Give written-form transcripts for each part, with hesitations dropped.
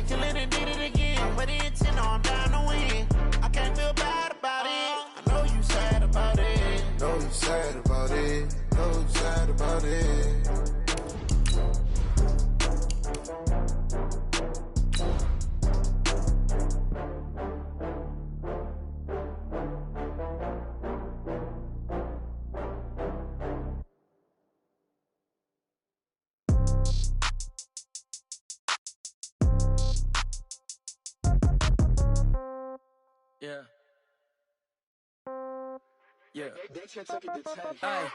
Killing and did it again. But the intent, no, I'm down to win. I can't feel bad about it. I know you sad about it. Know you sad about it. Know you sad about it. Yeah. Yeah.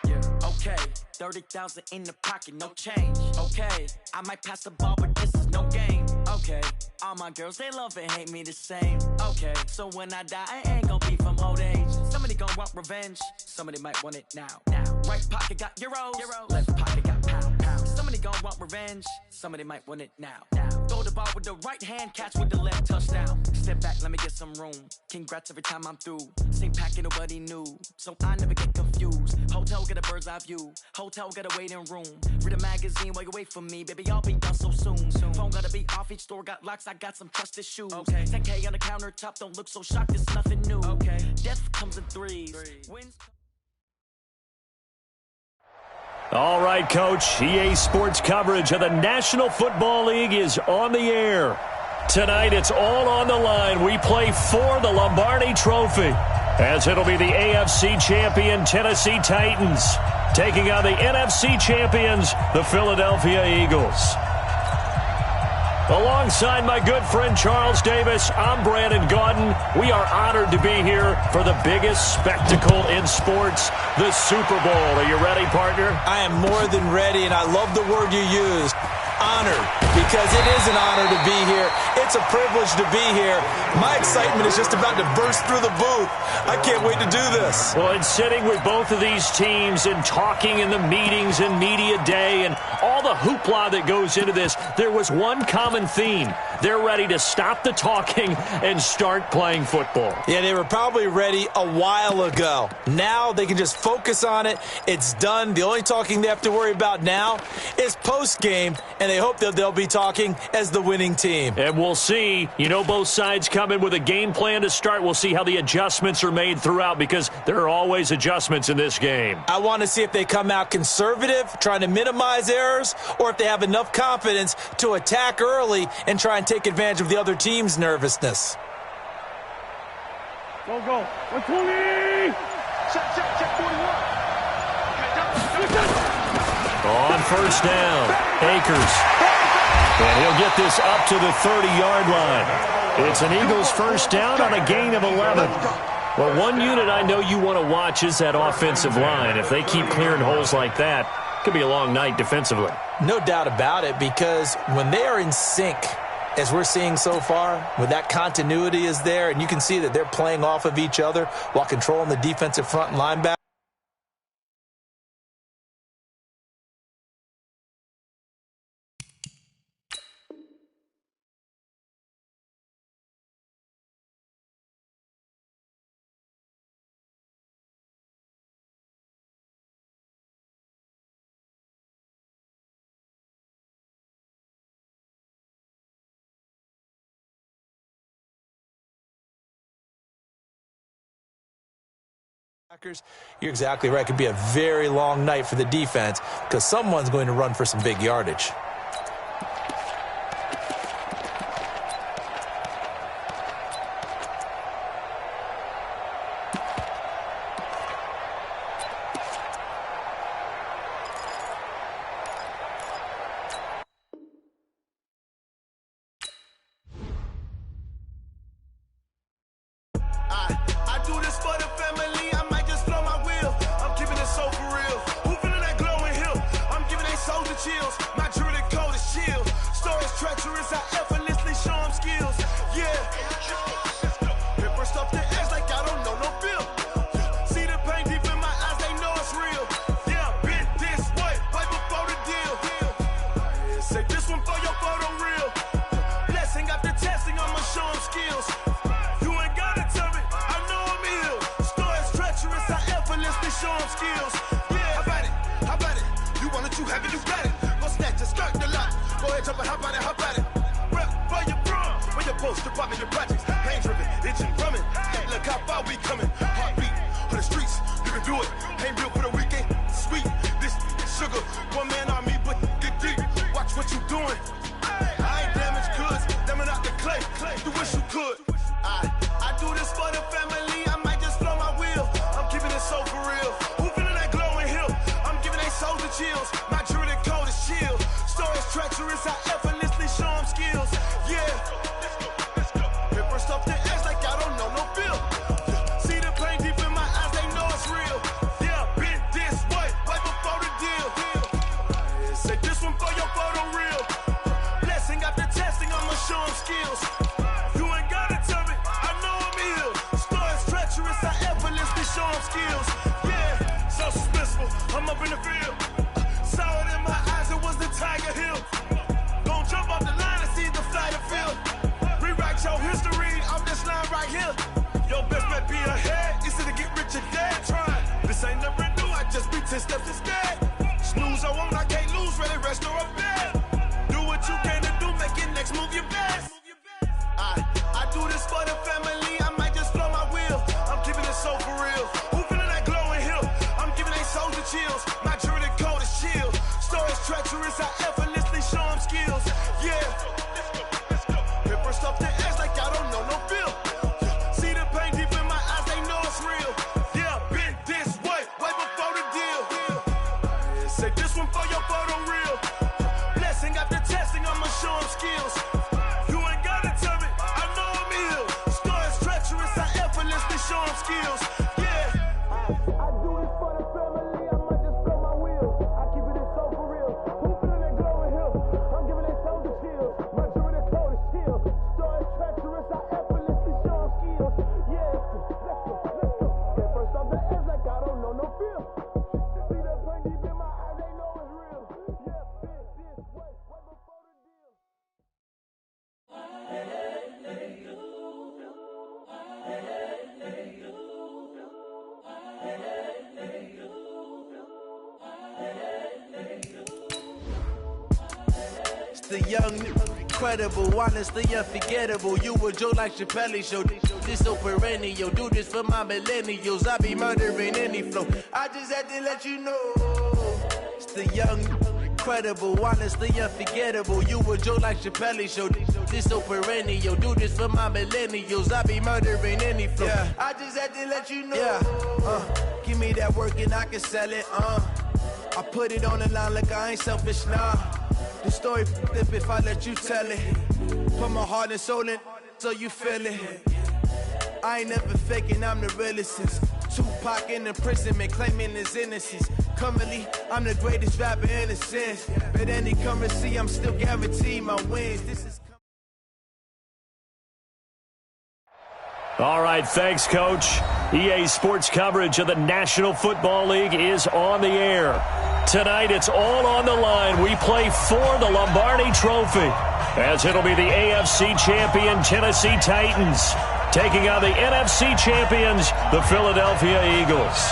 Yeah. Okay. 30,000 in the pocket, no change. Okay. I might pass the ball, but this is no game. Okay. All my girls, they love and hate me the same. Okay. So when I die, I ain't gonna be from old age. Somebody gonna want revenge. Somebody might want it now. Right pocket got euros. Left pocket got pound. Somebody gonna want revenge. Somebody might want it now. Throw the ball with the right hand, catch with the left, touchdown. Step back, let me get some room. Congrats every time I'm through. Same packet, nobody knew, so I never get confused. Hotel get a bird's eye view. Hotel get a waiting room. Read a magazine while you wait for me, baby. I'll be done so soon. Phone gotta be off. Each store got locks. I got some trusted shoes. Okay. 10K on the countertop. Don't look so shocked. It's nothing new. Okay. Death comes in threes. Wins. All right, Coach. EA Sports coverage of the National Football League is on the air. Tonight, it's all on the line. We play for the Lombardi Trophy, as it'll be the AFC champion Tennessee Titans taking on the NFC champions, the Philadelphia Eagles. Alongside my good friend Charles Davis, I'm Brandon Gaudin. We are honored to be here for the biggest spectacle in sports, the Super Bowl. Are you ready, partner? I am more than ready, and I love the word you used. Honored, because it is an honor to be here. It's a privilege to be here. My excitement is just about to burst through the booth. I can't wait to do this. Well, and sitting with both of these teams and talking in the meetings and media day and all the hoopla that goes into this, there was one common theme. They're ready to stop the talking and start playing football. Yeah, they were probably ready a while ago. Now they can just focus on it. It's done. The only talking they have to worry about now is post-game, and they hope that they'll be talking as the winning team. And we'll see. You know, both sides come in with a game plan to start. We'll see how the adjustments are made throughout, because there are always adjustments in this game. I want to see if they come out conservative, trying to minimize errors, or if they have enough confidence to attack early and try and take advantage of the other team's nervousness. Go. 120! Check 41. On first down, Akers. And he'll get this up to the 30-yard line. It's an Eagles first down on a gain of 11. Well, one unit I know you want to watch is that offensive line. If they keep clearing holes like that, it could be a long night defensively. No doubt about it, because when they are in sync, as we're seeing so far, when that continuity is there, and you can see that they're playing off of each other while controlling the defensive front and linebacker. You're exactly right. It could be a very long night for the defense because someone's going to run for some big yardage. I do this for the family. I might just blow my wheel. I'm keeping it so for real. Who feeling that glowing hill? I'm giving they soldier chills. My jewelry code is chill. Stories treacherous. I effortlessly show them skills. Yeah. Paper stuff the edge like I don't know no bill. See the pain deep in my eyes. They know it's real. Yeah, bit this way. Right before the deal. Say this one for your photo reel. Blessing after testing. I'ma show them skills. Show them skills. Yeah, how about it? You want it, you have it, you got it. Go snatch it, skirt the lot. Go ahead, jump it, how about it? Rep for your bro. You wish you could. I do this for the family. I might just blow my wheel. I'm keeping it so for real. Who feeling that glowing hill? I'm giving they soldier chills. My jewelry code is chill. Stories treacherous. I effortlessly show them skills. Yeah. Paper stuff the edge like I don't know no feel. See the pain deep in my eyes. They know it's real. Yeah, been this way right before the deal. Say this one for your photo reel. Blessing after testing. I'ma show them skills. You ain't gotta tell me. I know I'm ill. Stories treacherous. I effortlessly show them skills. Yeah, so suspenseful. I'm up in the field. Saw it in my eyes. It was the Tiger Hill. Gon' jump off the line and see the flight of field. Rewrite your history off this line right here. Your best bet be ahead. It's to get rich or dead trying. This ain't never new. I just be 10 steps instead. Snooze, I won't. I can't lose. Ready, rest or a bed. Do what you can to do. Make your next move your best. I do this for the family. I might just blow my wheel. I'm keeping it so for real. Who feeling that glowing hill? I'm giving they soldier chills. My jewelry code is chill. Stories treacherous. I effortlessly show them skills. Yeah. Paper stuff the edge like I don't know no feel. See the pain deep in my eyes. They know it's real. Yeah, been this way before the deal. Say this one for your photo reel. Blessing after testing. I'ma show them skills. You ain't gotta tell me. I know I'm ill. Stories treacherous. I effortlessly show them skills. Yeah. I do this for the family. I might just blow my wheel. I keep it so for real. Who feeling that glowing hill? I'm giving they soldier chills. My jewelry code is chill. Stories treacherous. I effortlessly show them skills. Yeah. Let's go. Get first off the edge like I don't know no feel. See that pain deep in my eyes. They know it's real. Yeah. Been this way right before the deal. It's the young, incredible, honestly unforgettable. You a joke like Chappelle show. This so perennial. Do this for my millennials. I be murdering any flow. I just had to let you know. It's the young, incredible, honestly unforgettable. You a joke like Chappelle show. This so perennial. Do this for my millennials. I be murdering any flow. Yeah. I just had to let you know. Yeah. Give me that work and I can sell it. I put it on the line like I ain't selfish, nah. The story flip if I let you tell it. Put my heart and soul in so you feel it. I ain't never faking, I'm the realest since Tupac in imprisonment, claiming his innocence. Currently, I'm the greatest rapper in a sense. But any currency, I'm still guaranteed my wins. This is. All right, thanks, Coach. EA Sports coverage of the National Football League is on the air. Tonight, it's all on the line. We play for the Lombardi Trophy, as it'll be the AFC champion Tennessee Titans taking on the NFC champions, the Philadelphia Eagles.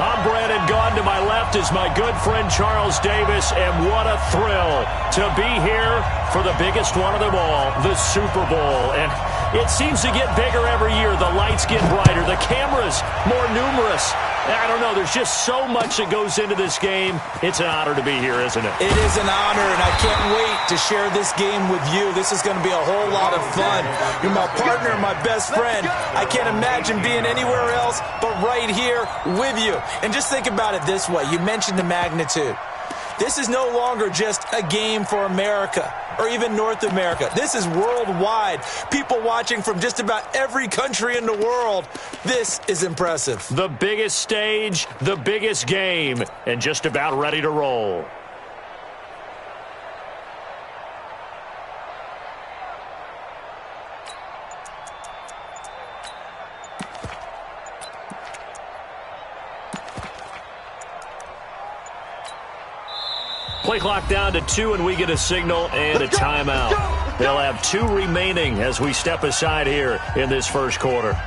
I'm Brandon Gaudin. To my left is my good friend Charles Davis, and what a thrill to be here for the biggest one of them all, the Super Bowl. And it seems to get bigger every year. The lights get brighter, the cameras more numerous. I don't know, there's just so much that goes into this game. It's an honor to be here, isn't it? It is an honor, and I can't wait to share this game with you. This is going to be a whole lot of fun. You're my partner, my best friend. I can't imagine being anywhere else but right here with you. And just think about it this way. You mentioned the magnitude. This is no longer just a game for America or even North America. This is worldwide. People watching from just about every country in the world. This is impressive. The biggest stage, the biggest game, and just about ready to roll. Play clock down to 2, and we get a signal and a timeout. They'll have 2 remaining as we step aside here in this first quarter.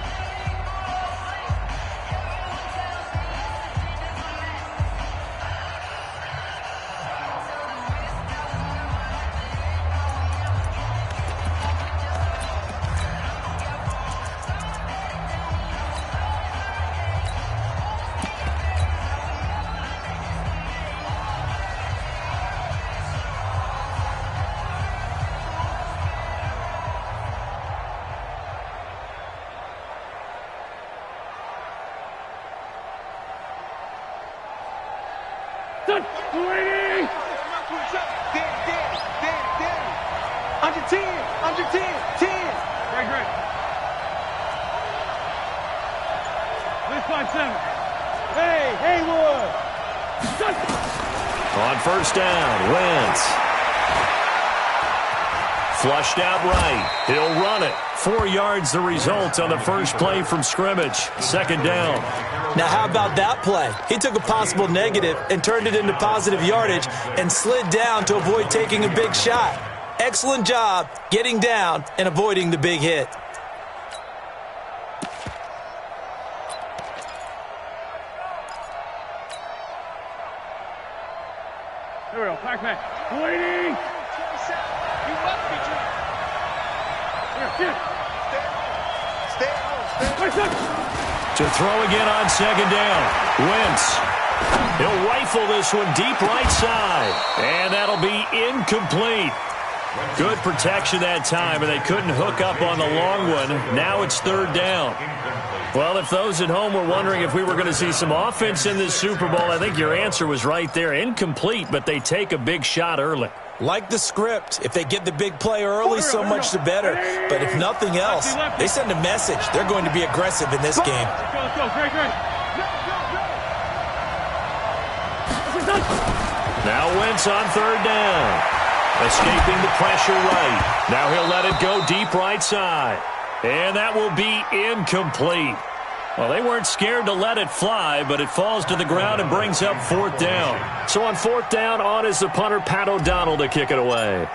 touch. 280. Under 10. Under 10. 10. Great. 657. Hey, Haywood. On first down, Wentz. Flushed out right. He'll run it. 4 yards the result on the first play from scrimmage. Second down. Now, how about that play? He took a possible negative and turned it into positive yardage and slid down to avoid taking a big shot. Excellent job getting down and avoiding the big hit. Here we go. Pac-Man. 280. You must be true. Here. Stay. To throw again on second down. Wentz. He'll rifle this one deep right side. And that'll be incomplete. Good protection that time, and they couldn't hook up on the long one. Now it's third down. Well, if those at home were wondering if we were going to see some offense in this Super Bowl, I think your answer was right there. Incomplete, but they take a big shot early. Like the script, if they get the big play early, so much the better. But if nothing else, they send a message. They're going to be aggressive in this game. Let's go. Great. Now Wentz on third down. Escaping the pressure right. Now he'll let it go deep right side. And that will be incomplete. Well, they weren't scared to let it fly, but it falls to the ground and brings up fourth down. So on fourth down, on is the punter, Pat O'Donnell, to kick it away.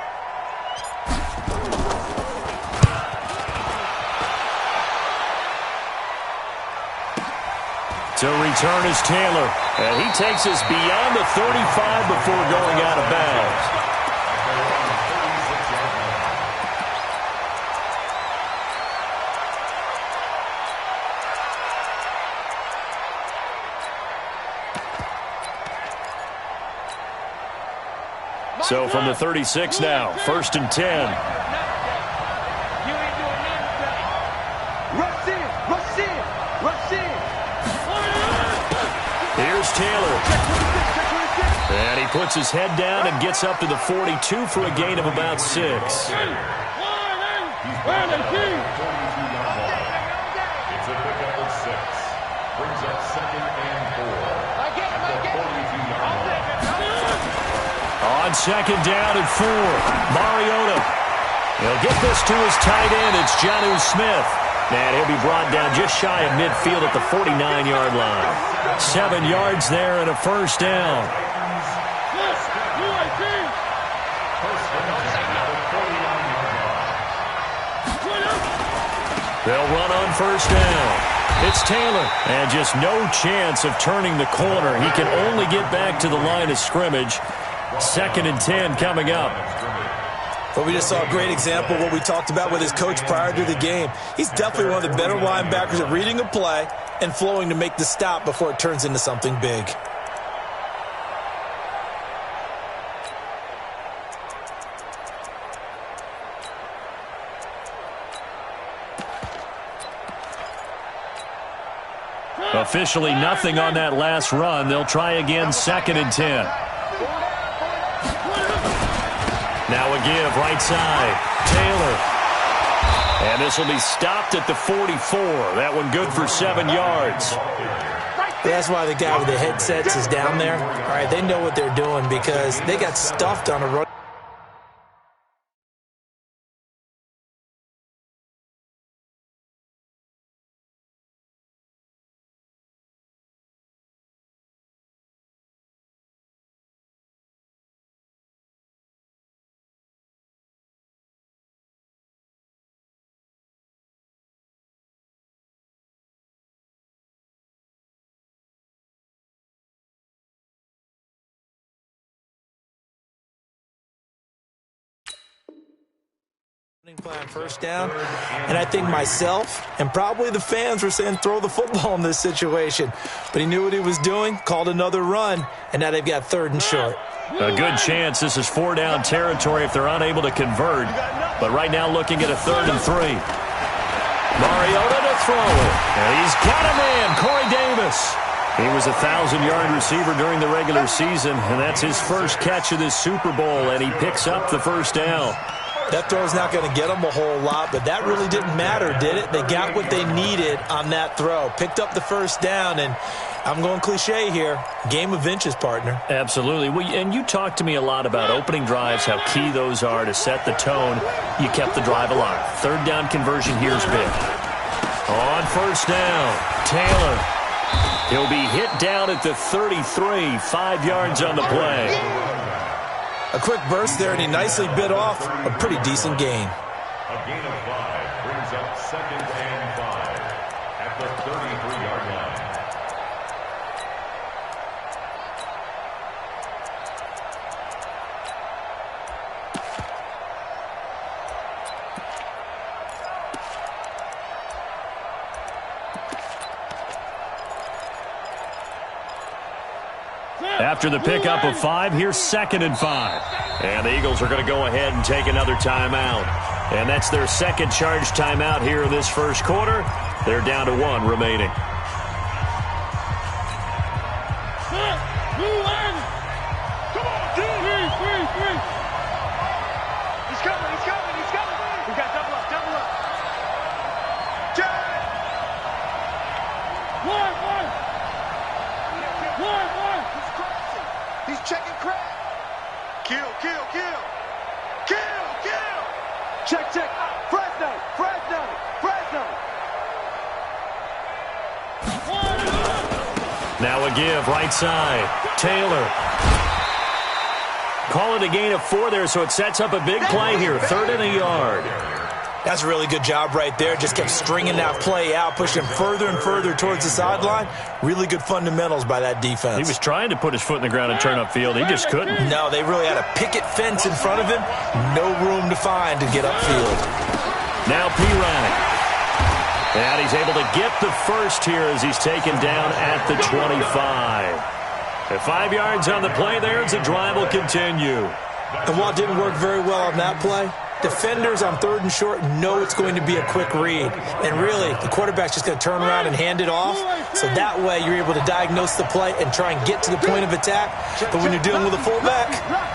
To return is Taylor. And he takes us beyond the 35 before going out of bounds. So from the 36 now, first and 10. Here's Taylor. And he puts his head down and gets up to the 42 for a gain of about 6. It's a pickup of 6. Brings up second and 4. On second down and 4, Mariota. He'll get this to his tight end. It's Jonnu Smith. And he'll be brought down just shy of midfield at the 49-yard line. 7 yards there and a first down. They'll run on first down. It's Taylor. And just no chance of turning the corner. He can only get back to the line of scrimmage. Second and 10 coming up. Well, we just saw a great example of what we talked about with his coach prior to the game. He's definitely one of the better linebackers at reading a play and flowing to make the stop before it turns into something big. Officially nothing on that last run. They'll try again, second and 10. Now a give, right side. Taylor. And this will be stopped at the 44. That one good for 7 yards. That's why the guy with the headsets is down there. All right, they know what they're doing because they got stuffed on a run. Plan first down, and I think myself and probably the fans were saying throw the football in this situation, but he knew what he was doing, called another run, and now they've got third and short. A good chance this is 4-down territory if they're unable to convert, but right now looking at a 3rd and 3. Mariota to throw it, and he's got a man, Corey Davis. He was a 1,000-yard receiver during the regular season, and that's his first catch of this Super Bowl, and he picks up the first down. That throw's not going to get them a whole lot, but that really didn't matter, did it? They got what they needed on that throw. Picked up the first down, and I'm going cliche here. Game of inches, partner. Absolutely. And you talked to me a lot about opening drives, how key those are to set the tone. You kept the drive alive. Third down conversion here's big. On first down, Taylor. He'll be hit down at the 33, 5 yards on the play. A quick burst there, and he nicely bit off a pretty decent gain. A gain of 5 brings up 2nd and 5 at the 33-yard line. After the pickup of 5, here's 2nd and 5. And the Eagles are going to go ahead and take another timeout. And that's their second charge timeout here in this first quarter. They're down to 1 remaining. Now a give, right side. Taylor. Call it a gain of 4 there, so it sets up a big play here. 3rd and a yard. That's a really good job right there. Just kept stringing that play out, pushing him further and further towards the sideline. Really good fundamentals by that defense. He was trying to put his foot in the ground and turn upfield. He just couldn't. No, they really had a picket fence in front of him. No room to find to get upfield. Now Pirani. And he's able to get the first here as he's taken down at the 25. At 5 yards on the play there as the drive will continue. And while it didn't work very well on that play, defenders on 3rd and short know it's going to be a quick read. And really, the quarterback's just going to turn around and hand it off. So that way you're able to diagnose the play and try and get to the point of attack. But when you're dealing with a fullback,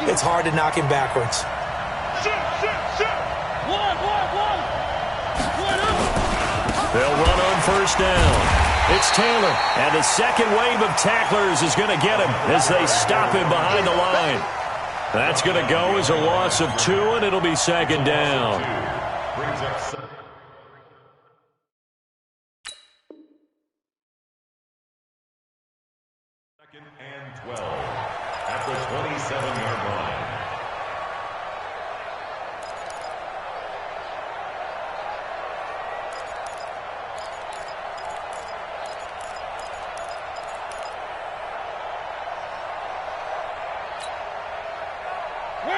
it's hard to knock him backwards. They'll run on first down. It's Taylor, and the second wave of tacklers is going to get him as they stop him behind the line. That's going to go as a loss of 2, and it'll be 2nd down. Brings up 2nd and 12 at the 27-yard line.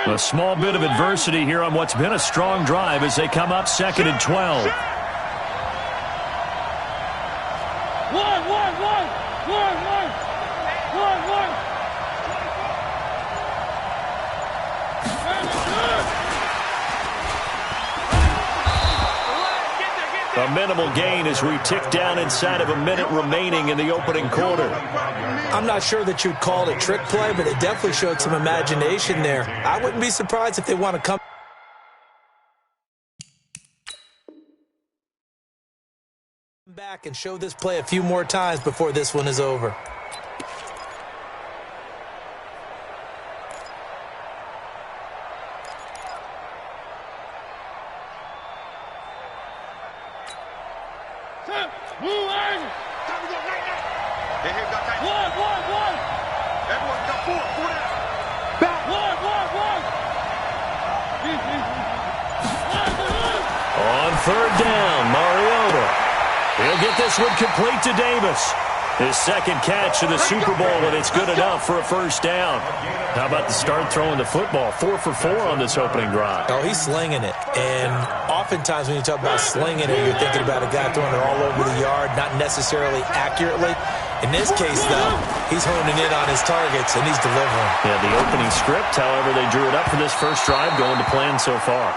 A small bit of adversity here on what's been a strong drive as they come up 2nd and 12. A minimal gain as we tick down inside of a minute remaining in the opening quarter. I'm not sure that you'd call it a trick play, but it definitely showed some imagination there. I wouldn't be surprised if they want to come back and show this play a few more times before this one is over. On 3rd down, Mariota. He'll get this one complete to Davis. His second catch of the Super Bowl, and it's good enough for a first down. How about the start throwing the football? 4 for 4 on this opening drive. Oh, he's slinging it. And oftentimes when you talk about slinging it, you're thinking about a guy throwing it all over the yard, not necessarily accurately. In this case, though, he's honing in on his targets, and he's delivering. Yeah, the opening script, however, they drew it up for this first drive, going to plan so far.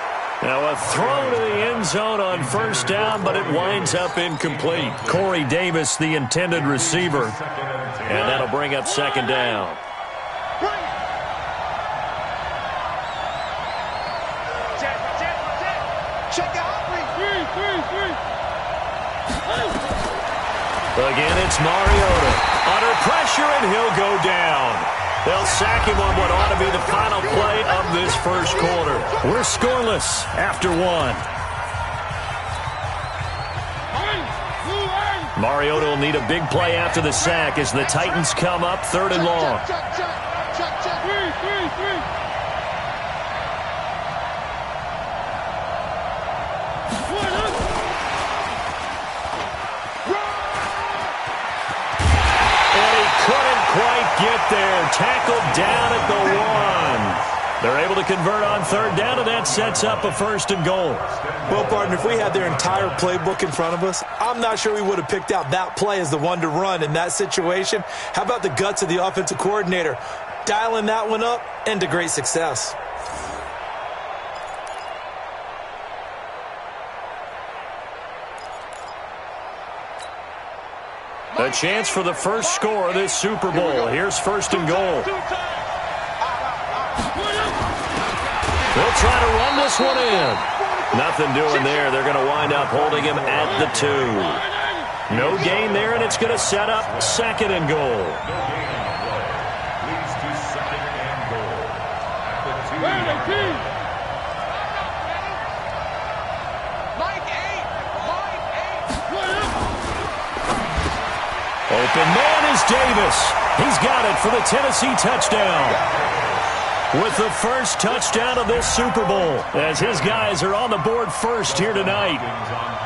Now a throw to the end zone on first down, but it winds up incomplete. Corey Davis, the intended receiver. And that'll bring up second down. Again, it's Mariota. Under pressure, and he'll go down. They'll sack him on what ought to be the final play of this first quarter. We're scoreless after one. Mariota will need a big play after the sack as the Titans come up 3rd and long. Get there, tackled down at the 1. They're able to convert on 3rd down, and that sets up a 1st and goal. Well, partner, if we had their entire playbook in front of us, I'm not sure we would have picked out that play as the one to run in that situation. How about the guts of the offensive coordinator? Dialing that one up into great success. A chance for the first score of this Super Bowl. Here's 1st and goal. They'll try to run this one in. Nothing doing there. They're going to wind up holding him at the 2. No gain there, and it's going to set up 2nd and goal. Leads to 2nd and goal at the 2. Open man is Davis. He's got it for the Tennessee touchdown. With the first touchdown of this Super Bowl, as his guys are on the board first here tonight.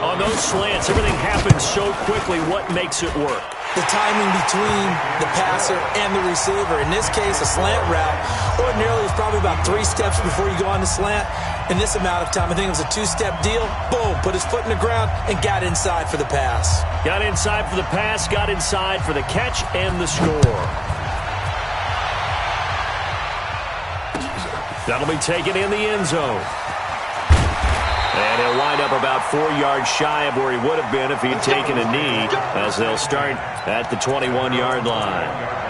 On those slants, everything happens so quickly. What makes it work? The timing between the passer and the receiver. In this case, a slant route. Ordinarily, it's probably about 3 steps before you go on the slant. In this amount of time, I think it was a 2-step deal. Boom, put his foot in the ground and got inside for the pass. Got inside for the pass, got inside for the catch and the score. That'll be taken in the end zone. And he'll wind up about 4 yards shy of where he would have been if he'd taken a knee, as they'll start at the 21-yard line.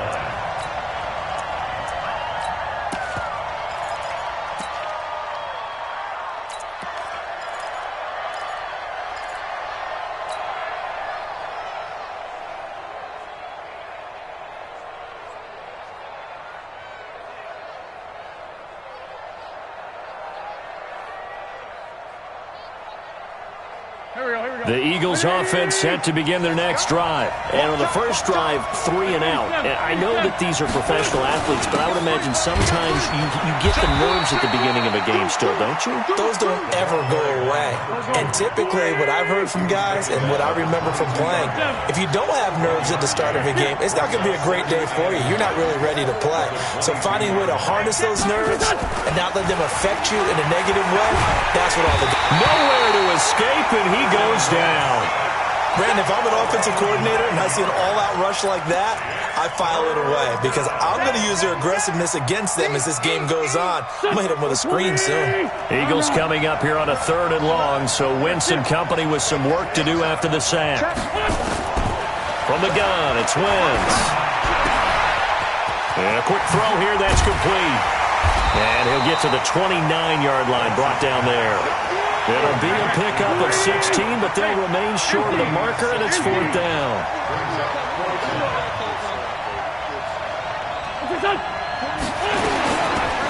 The Eagles offense set to begin their next drive. And on the first drive, 3 and out. And I know that these are professional athletes, but I would imagine sometimes you get the nerves at the beginning of a game still, don't you? Those don't ever go away. And typically what I've heard from guys and what I remember from playing, if you don't have nerves at the start of a game, it's not going to be a great day for you. You're not really ready to play. So finding a way to harness those nerves and not let them affect you in a negative way, that's what all the... Nowhere to escape, and he goes down. Brandon, if I'm an offensive coordinator and I see an all-out rush like that, I file it away because I'm going to use their aggressiveness against them as this game goes on. I'm going to hit them with a screen soon. Eagles coming up here on a 3rd and long, so Winston company with some work to do after the sack. From the gun, it's Wentz. And a quick throw here, that's complete. And he'll get to the 29-yard line, brought down there. It'll be a pickup of 16, but they'll remain short of the marker, and it's 4th down.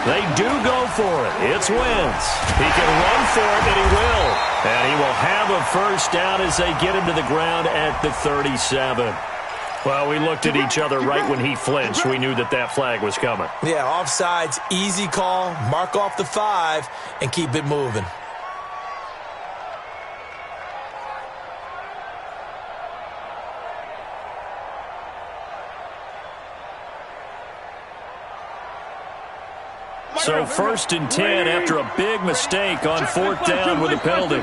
They do go for it. It's Wentz. He can run for it, and he will. And he will have a first down as they get him to the ground at the 37. Well, we looked at each other right when he flinched. We knew that that flag was coming. Yeah, offsides, easy call, mark off the 5, and keep it moving. So 1st and 10 after a big mistake on 4th down with a penalty.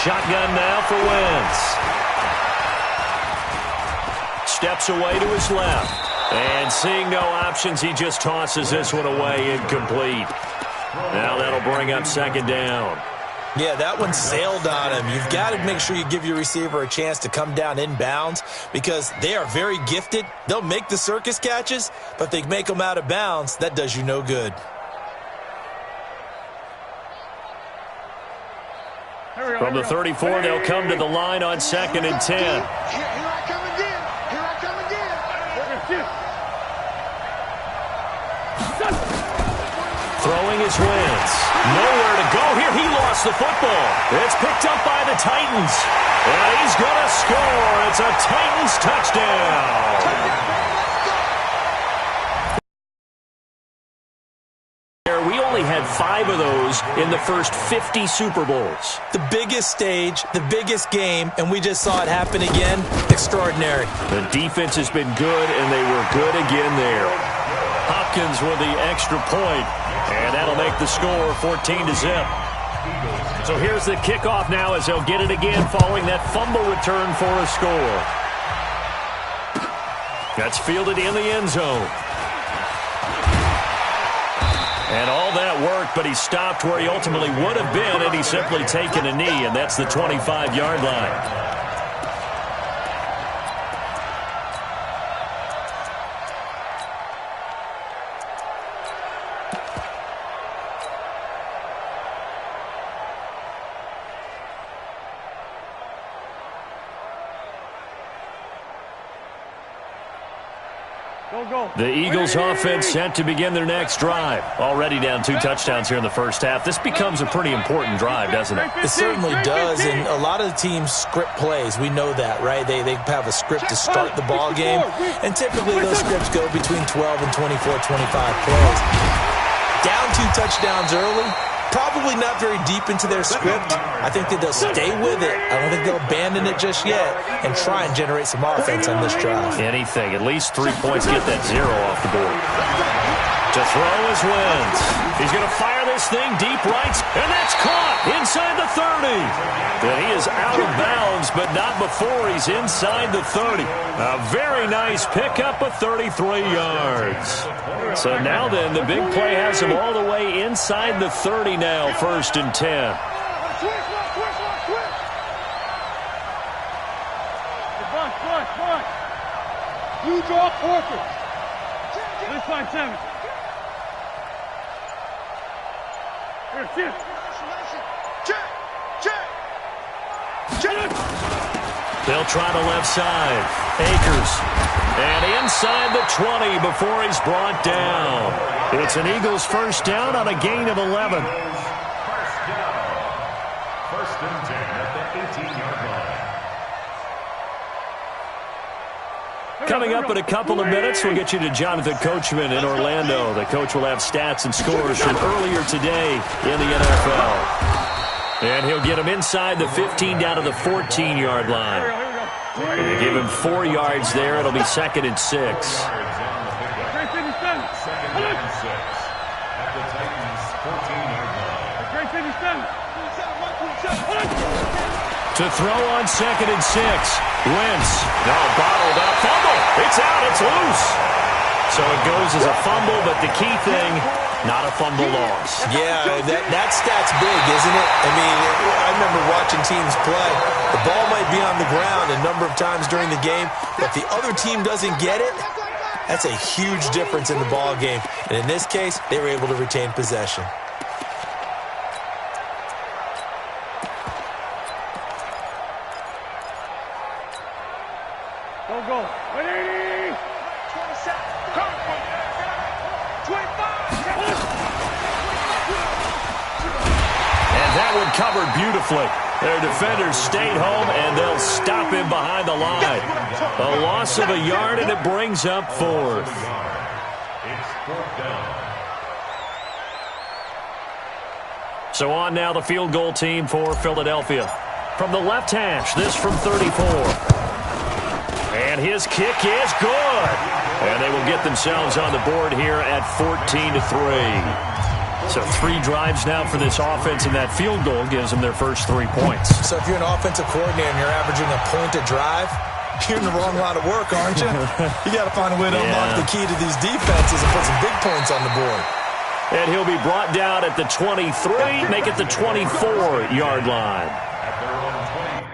Shotgun now for Wentz. Steps away to his left. And seeing no options, he just tosses this one away, incomplete. Now that'll bring up second down. Yeah, that one sailed on him. You've got to make sure you give your receiver a chance to come down inbounds because they are very gifted. They'll make the circus catches, but if they make them out of bounds, that does you no good. From the 34, they'll come to the line on 2nd and 10. Here I come again. Here I come again. Throwing his Wentz. Nowhere to go here. He lost the football. It's picked up by the Titans. And he's going to score. It's a Titans touchdown. We only had 5 of those in the first 50 Super Bowls. The biggest stage, the biggest game, and we just saw it happen again. Extraordinary. The defense has been good, and they were good again there. Hopkins with the extra point, and that'll make the score 14-0. So here's the kickoff now as they'll get it again following that fumble return for a score. That's fielded in the end zone. And all that worked, but he stopped where he ultimately would have been had he simply taken a knee, and that's the 25-yard line. The Eagles offense set to begin their next drive. Already down 2 touchdowns here in the first half. This becomes a pretty important drive, doesn't it? It certainly does, and a lot of the teams script plays. We know that, right? They have a script to start the ball game, and typically those scripts go between 12 and 24, 25 plays. Down 2 touchdowns early, probably not very deep into their script. I think that they'll stay with it. I don't think they'll abandon it just yet and try and generate some offense on this drive. Anything. At least 3 points, get that 0 off the board. To throw his Wentz. He's going to fire this thing deep right, and that's caught inside the 30. And he is out of bounds, but not before he's inside the 30. A very nice pickup of 33 yards. So now then, the big play has him all the way inside the 30 now, 1st and 10. You draw forfeit. Let's find 7. Here, They'll try the left side. Akers. And inside the 20 before he's brought down. It's an Eagles first down on a gain of 11. First down. 1st and 10 at the 18-yard line. Coming up in a couple of minutes, we'll get you to Jonathan Coachman in Orlando. The coach will have stats and scores from earlier today in the NFL. And he'll get him inside the 15 down to the 14-yard line. And give him 4 yards there. It'll be 2nd and 6. 2nd and 6 at the Titans' 14-yard line. To throw on 2nd and 6. Wentz. No, bottled up. Fumble. It's out. It's loose. So it goes as a fumble, but the key thing, not a fumble loss. Yeah, that stat's big, isn't it? I mean, I remember watching teams play. The ball might be on the ground a number of times during the game, but if the other team doesn't get it, that's a huge difference in the ball game. And in this case, they were able to retain possession. Go. 180. 27. 25. And that one covered beautifully. Their defenders stayed home, and they'll stop him behind the line. A loss of a yard, and it brings up 4th. It's 4th down. So on now the field goal team for Philadelphia. From the left hash, this from 34. And his kick is good. And they will get themselves on the board here at 14-3. So 3 drives now for this offense, and that field goal gives them their first 3 points. So if you're an offensive coordinator and you're averaging a point a drive, You're in the wrong line of work, aren't you? You got to find a way to unlock the key to these defenses and put some big points on the board. And he'll be brought down at the 23, make it the 24-yard line. At their own 20.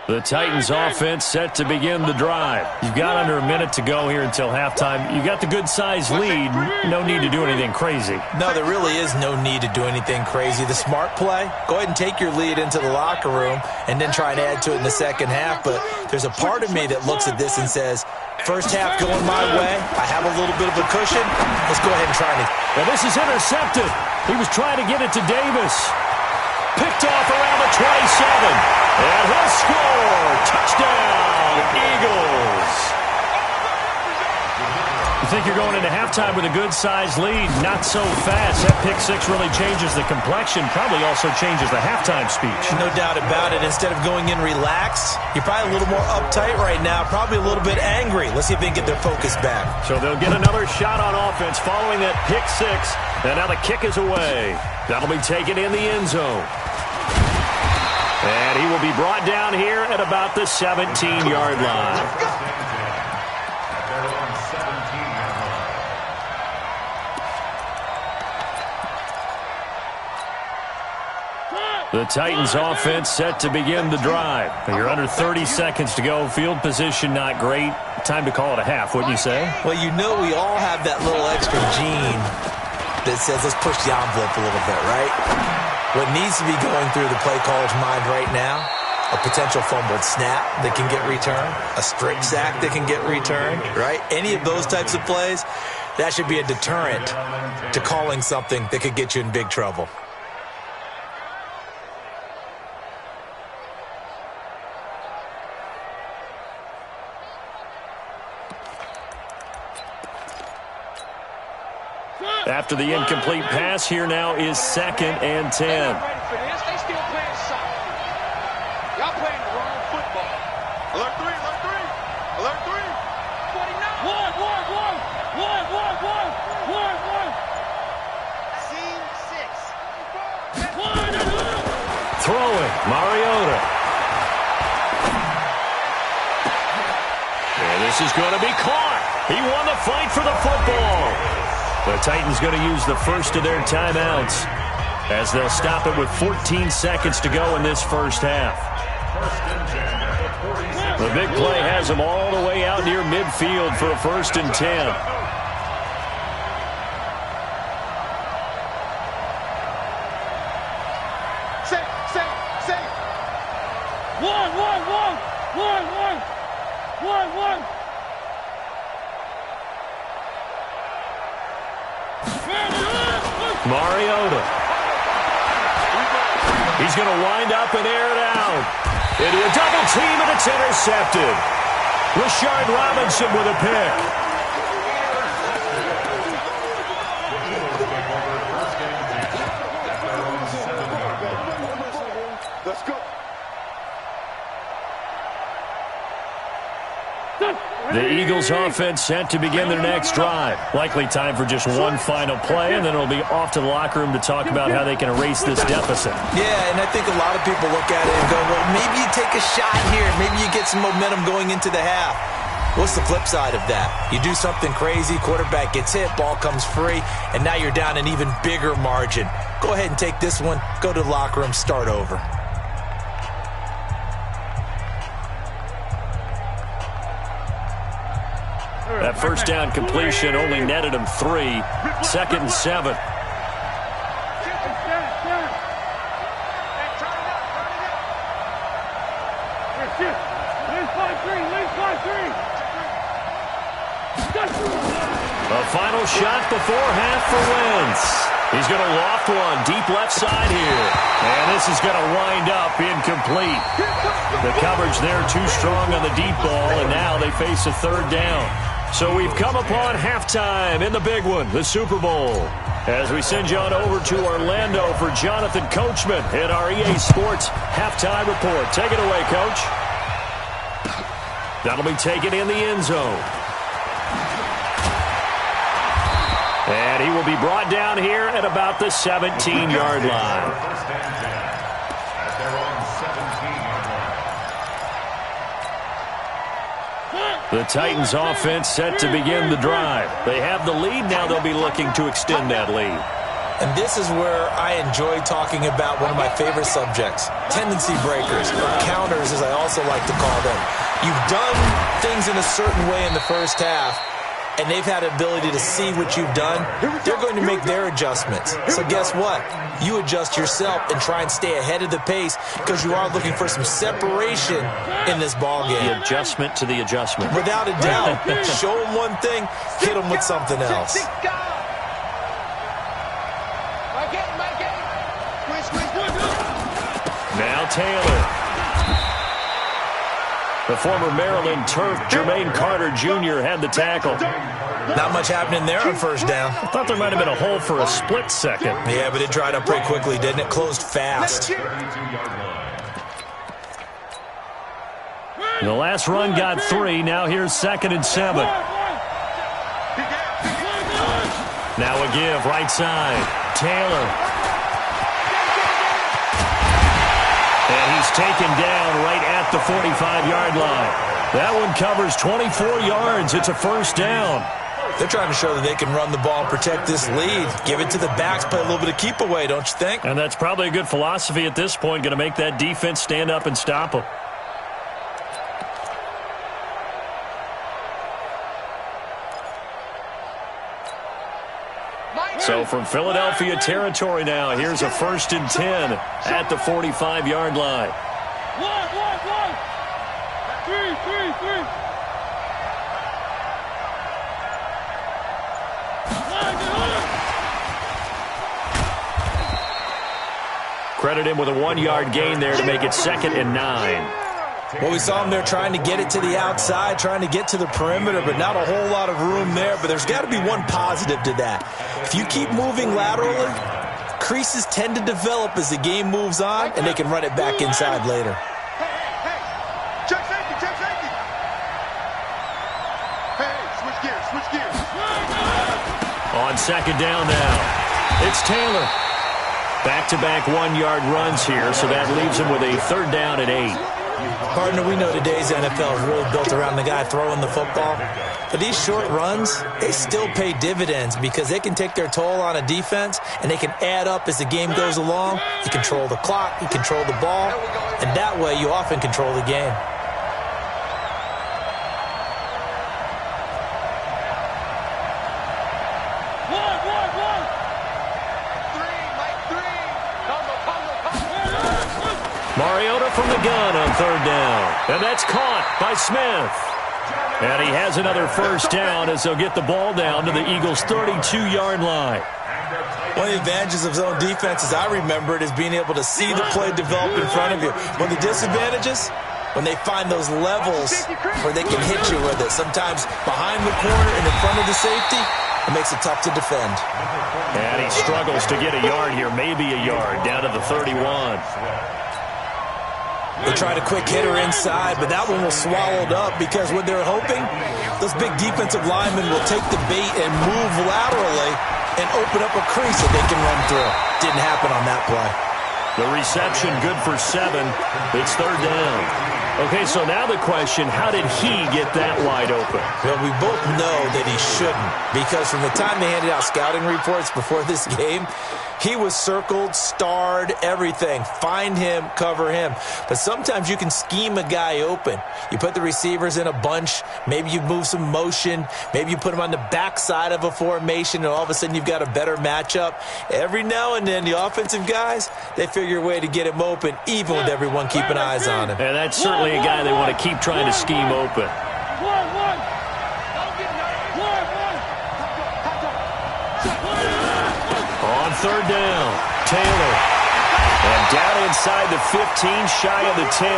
The Titans offense set to begin the drive. You've got under a minute to go here until halftime. You got the good-sized lead. No need to do anything crazy. No, there really is no need to do anything crazy. The smart play, go ahead and take your lead into the locker room and then try and add to it in the second half. But there's a part of me that looks at this and says, first half going my way, I have a little bit of a cushion. Let's go ahead and try it. Well, this is intercepted. He was trying to get it to Davis. Picked off around the 27. And he'll score. Touchdown, Eagles. You think you're going into halftime with a good-sized lead? Not so fast. That pick six really changes the complexion. Probably also changes the halftime speech. No doubt about it. Instead of going in relaxed, you're probably a little more uptight right now. Probably a little bit angry. Let's see if they can get their focus back. So they'll get another shot on offense following that pick six. And now the kick is away. That'll be taken in the end zone. And he will be brought down here at about the 17-yard line. The Titans offense set to begin the drive. You're under 30 seconds to go. Field position not great. Time to call it a half, wouldn't you say? Well, you know we all have that little extra gene that says let's push the envelope a little bit, right? What needs to be going through the play caller's mind right now, a potential fumbled snap that can get returned, a strip sack that can get returned, right? Any of those types of plays, that should be a deterrent to calling something that could get you in big trouble. After the incomplete pass, here now is 2nd and 10. They still playing soft. Y'all playing the wrong football. Alert 3, alert 3, alert 3. 49. 1. Throwing, Mariota. And this is going to be caught. He won the fight for the football. The Titans going to use the first of their timeouts as they'll stop it with 14 seconds to go in this first half. The big play has them all the way out near midfield for a 1st and 10. Mariota. He's going to wind up and air it out. Into a double team, and it's intercepted. Rashard Robinson with a pick. Let's go. The Eagles offense set to begin their next drive. Likely time for just one final play, and then it'll be off to the locker room to talk about how they can erase this deficit. Yeah, and I think a lot of people look at it and go, well, maybe you take a shot here. Maybe you get some momentum going into the half. What's the flip side of that? You do something crazy, quarterback gets hit, ball comes free, and now you're down an even bigger margin. Go ahead and take this one, go to the locker room, start over. That first down completion only netted him 3. 2nd and 7. A final shot before half for Wentz. He's going to loft one deep left side here. And this is going to wind up incomplete. The coverage there too strong on the deep ball, and now they face a 3rd down. So we've come upon halftime in the big one, the Super Bowl. As we send you on over to Orlando for Jonathan Coachman in our EA Sports Halftime Report. Take it away, Coach. That'll be taken in the end zone. And he will be brought down here at about the 17-yard line. The Titans offense set to begin the drive. They have the lead. Now they'll be looking to extend that lead. And this is where I enjoy talking about one of my favorite subjects, tendency breakers, or counters as I also like to call them. You've done things in a certain way in the first half, and they've had the ability to see what you've done. They're going to make their adjustments. So guess what? You adjust yourself and try and stay ahead of the pace because you are looking for some separation in this ball game. The adjustment to the adjustment. Without a doubt. Show them one thing, hit them with something else. Now Taylor. The former Maryland Terp, Jermaine Carter Jr. had the tackle. Not much happening there on first down. I thought there might have been a hole for a split second. Yeah, but it dried up pretty quickly, didn't it? Closed fast. The last run got 3. Now here's 2nd and 7. Now a give, right side. Taylor. And he's taken down right at the 45-yard line. That one covers 24 yards. It's a first down. They're trying to show that they can run the ball and protect this lead. Give it to the backs, play a little bit of keep away, don't you think? And that's probably a good philosophy at this point, going to make that defense stand up and stop them. So from Philadelphia territory now, here's a 1st and 10 at the 45-yard line. 3. Credit him with a 1-yard gain there to make it 2nd and 9. Well, we saw him there trying to get it to the outside, trying to get to the perimeter, but not a whole lot of room there. But there's got to be one positive to that. If you keep moving laterally, creases tend to develop as the game moves on, and they can run it back inside later. Hey, check safety. Hey, switch gears. On 2nd down now, it's Taylor. Back-to-back 1-yard runs here, so that leaves him with a 3rd down and 8. Partner, we know today's NFL is really built around the guy throwing the football. But these short runs, they still pay dividends because they can take their toll on a defense and they can add up as the game goes along. You control the clock, you control the ball, and that way you often control the game. Mariota from the gun on 3rd down. And that's caught by Smith. And he has another first down as they'll get the ball down to the Eagles' 32-yard line. One of the advantages of zone defense, as I remember it, is being able to see the play develop in front of you. One of the disadvantages, when they find those levels where they can hit you with it. Sometimes behind the corner and in front of the safety, it makes it tough to defend. And he struggles to get a yard here, maybe a yard, down to the 31. They tried a quick hitter inside, but that one was swallowed up because what they're hoping, those big defensive linemen will take the bait and move laterally and open up a crease that they can run through. Didn't happen on that play. The reception good for 7. It's 3rd down. Okay, so now the question, how did he get that wide open? Well, we both know that he shouldn't because from the time they handed out scouting reports before this game, he was circled, starred, everything. Find him, cover him. But sometimes you can scheme a guy open. You put the receivers in a bunch. Maybe you move some motion. Maybe you put them on the backside of a formation, and all of a sudden you've got a better matchup. Every now and then, the offensive guys, they figure a way to get him open, even with everyone keeping eyes on him. And that's certainly a guy they want to keep trying to scheme open. On 3rd down, Taylor. And down inside the 15, shy of the 10.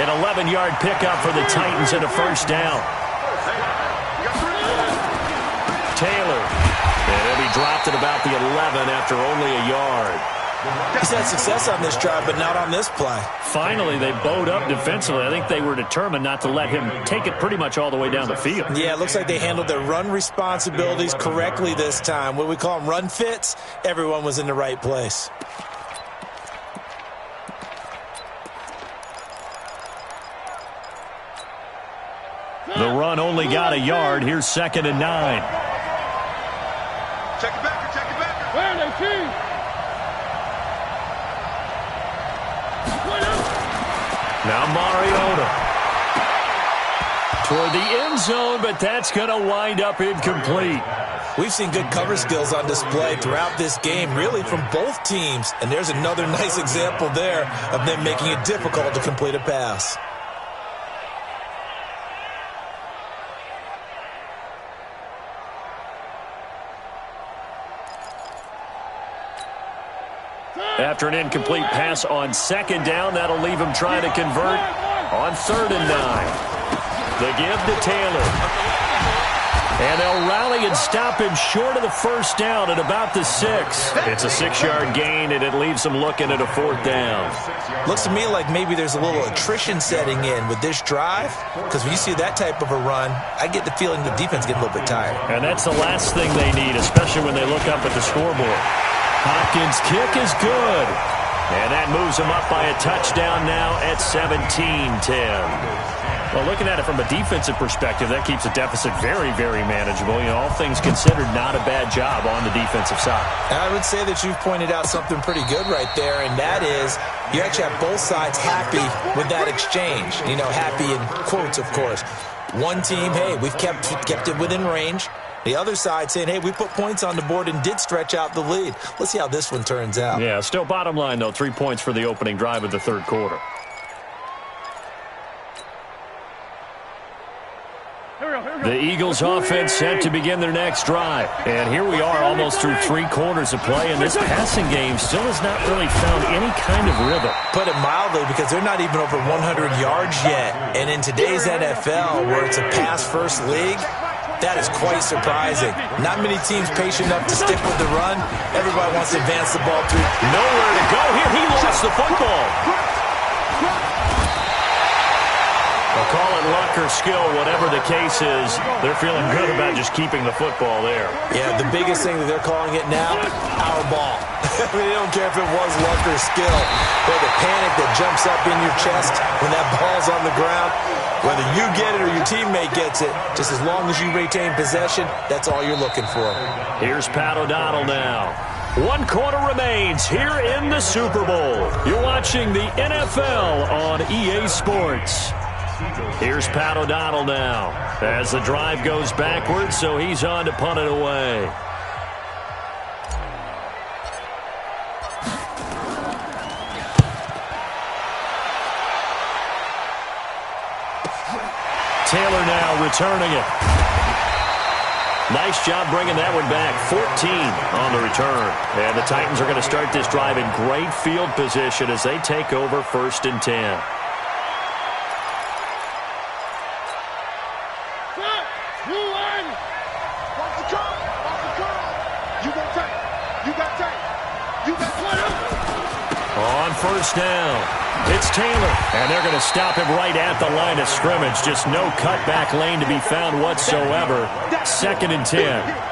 An 11-yard pickup for the Titans and a first down. dropped at about the 11 after only a yard. He's had success on this drive, but not on this play. Finally, they bowed up defensively. I think they were determined not to let him take it pretty much all the way down the field. Yeah, it looks like they handled their run responsibilities correctly this time. What we call them run fits, everyone was in the right place. The run only got a yard. Here's 2nd and 9. Check it back, check it back. Where are they, team? Now Mariota toward the end zone, but that's going to wind up incomplete. We've seen good cover skills on display throughout this game, really from both teams. And there's another nice example there of them making it difficult to complete a pass. After an incomplete pass on 2nd down, that'll leave him trying to convert on 3rd and 9. The give to Taylor. And they'll rally and stop him short of the 1st down at about the 6. It's a 6-yard gain, and it leaves them looking at a 4th down. Looks to me like maybe there's a little attrition setting in with this drive, because when you see that type of a run, I get the feeling the defense getting a little bit tired. And that's the last thing they need, especially when they look up at the scoreboard. Hopkins' kick is good. And that moves them up by a touchdown now at 17-10. Well, looking at it from a defensive perspective, that keeps the deficit very, very manageable. You know, all things considered, not a bad job on the defensive side. I would say that you've pointed out something pretty good right there, and that is you actually have both sides happy with that exchange. You know, happy in quotes, of course. One team, hey, we've kept it within range. The other side saying, hey, we put points on the board and did stretch out the lead. Let's see how this one turns out. Yeah, still bottom line, though, 3 points for the opening drive of the 3rd quarter. The Eagles offense set to begin their next drive. And here we are almost through 3 quarters of play, and this passing game still has not really found any kind of rhythm. Put it mildly, because they're not even over 100 yards yet. And in today's NFL, where it's a pass-first league, that is quite surprising. Not many teams patient enough to stick with the run. Everybody wants to advance the ball through. Nowhere to go here. He lost the football. Well, call it luck or skill, whatever the case is, they're feeling good about just keeping the football there. Yeah, the biggest thing that they're calling it now, our ball. I mean, they don't care if it was luck or skill, but the panic that jumps up in your chest when that ball's on the ground, whether you get it or your teammate gets it, just as long as you retain possession, that's all you're looking for. Here's Pat O'Donnell now. 1 quarter remains here in the Super Bowl. You're watching the NFL on EA Sports. Here's Pat O'Donnell now as the drive goes backwards, so he's on to punt it away. Taylor now returning it. Nice job bringing that one back. 14 on the return. And the Titans are going to start this drive in great field position as they take over 1st and 10. On 1st down, it's Taylor, and they're going to stop him right at the line of scrimmage. Just no cutback lane to be found whatsoever. 2nd and 10.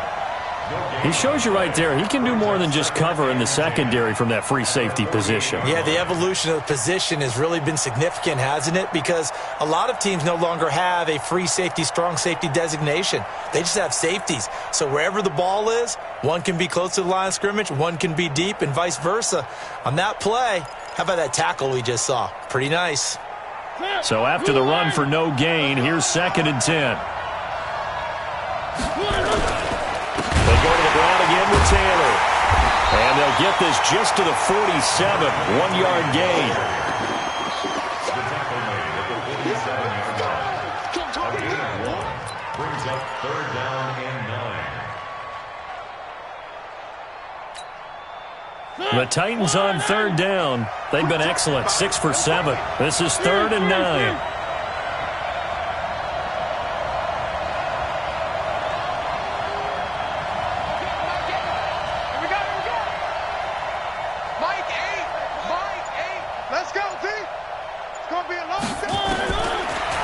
He shows you right there, he can do more than just cover in the secondary from that free safety position. Yeah, the evolution of the position has really been significant, hasn't it? Because a lot of teams no longer have a free safety, strong safety designation. They just have safeties. So wherever the ball is, one can be close to the line of scrimmage, one can be deep, and vice versa. On that play, how about that tackle we just saw? Pretty nice. So after the run for no gain, here's 2nd and 10. They go to the ground again with Taylor. And they'll get this just to the 47. 1-yard gain. The tackle made at the 47-yard line. A gain of 1 brings up 3rd down and 9. The Titans on 3rd down. They've been excellent. 6 for 7. This is 3rd and 9.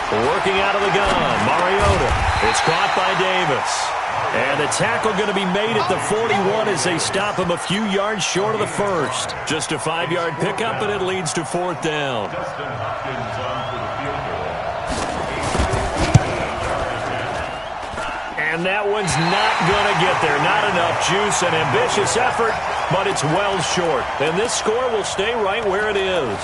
Working out of the gun, Mariota. It's caught by Davis. And the tackle going to be made at the 41 as they stop him a few yards short of the first. Just a 5-yard pickup, and it leads to 4th down. Justin Hopkins on for the field goal. And that one's not going to get there. Not enough juice. An ambitious effort, but it's well short. And this score will stay right where it is.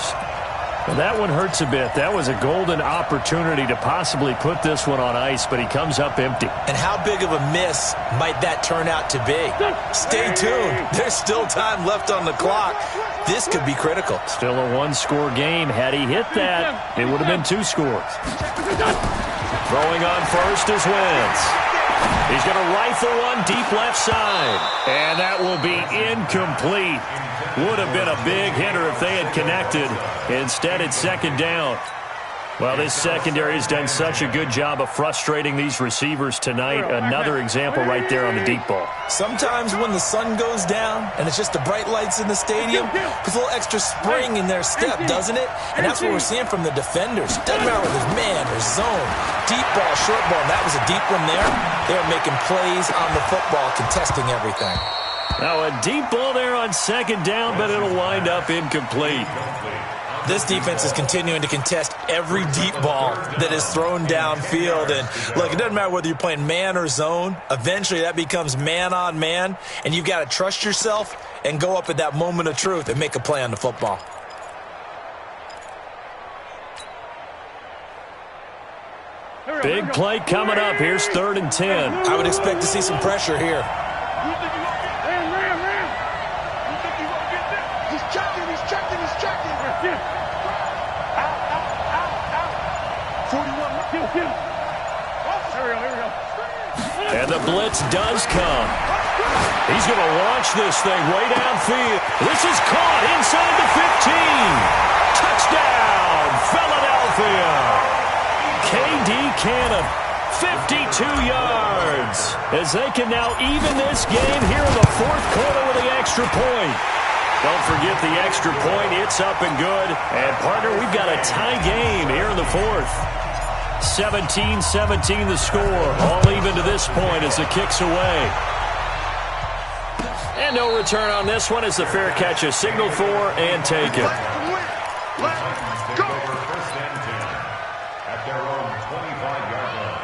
Well, that one hurts a bit. That was a golden opportunity to possibly put this one on ice, but he comes up empty. And how big of a miss might that turn out to be? Stay tuned. There's still time left on the clock. This could be critical. Still a one-score game. Had he hit that, it would have been 2 scores. Throwing on first is Wentz. He's going to rifle one deep left side. And that will be incomplete. Would have been a big hitter if they had connected. Instead, it's 2nd down. Well, this secondary has done such a good job of frustrating these receivers tonight. Another example right there on the deep ball. Sometimes when the sun goes down and it's just the bright lights in the stadium, puts a little extra spring in their step, doesn't it? And that's what we're seeing from the defenders. Doesn't matter whether it's man or zone. Deep ball, short ball. That was a deep one there. They're making plays on the football, contesting everything. Now a deep ball there on 2nd down, but it'll wind up incomplete. This defense is continuing to contest every deep ball that is thrown downfield. And look, it doesn't matter whether you're playing man or zone. Eventually that becomes man on man, and you've got to trust yourself and go up at that moment of truth and make a play on the football. Big play coming up. Here's 3rd and 10. I would expect to see some pressure here. And the blitz does come. He's going to launch this thing way downfield. This is caught inside the 15. Touchdown, Philadelphia. KD Cannon, 52 yards. As they can now even this game here in the 4th quarter with the extra point. Don't forget the extra point. It's up and good. And, partner, we've got a tie game here in the 4th. 17-17 the score. All even to this point as the kick's away. And no return on this one as the fair catch is signaled for and taken. Let's go. First and 10 at their own 25-yard line.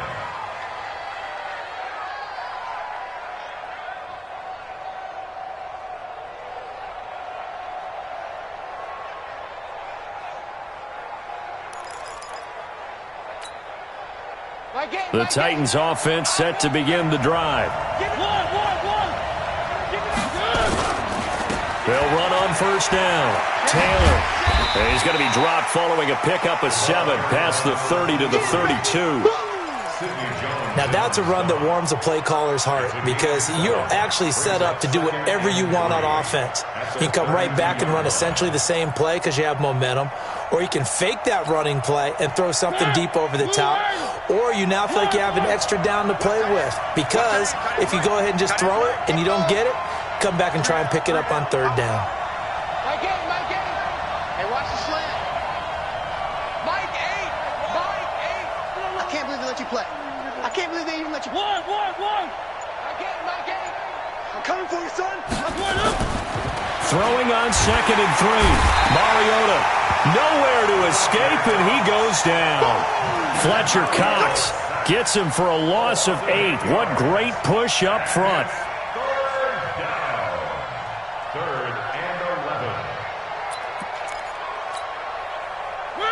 The Titans offense set to begin the drive. They'll run on first down. Taylor. And he's going to be dropped following a pickup of 7 past the 30 to the 32. Now that's a run that warms a play caller's heart because you're actually set up to do whatever you want on offense. You can come right back and run essentially the same play because you have momentum, or you can fake that running play and throw something deep over the top, or you now feel like you have an extra down to play with because if you go ahead and just throw it and you don't get it, come back and try and pick it up on 3rd down. Mike 8. Hey, watch the slant. Mike 8. I can't believe they let you play. I can't believe they even let you play. One. Mike 8. I'm coming for you, son. Throwing on 2nd and 3. Mariota nowhere to escape, and he goes down. Fletcher Cox gets him for a loss of 8. What great push up front.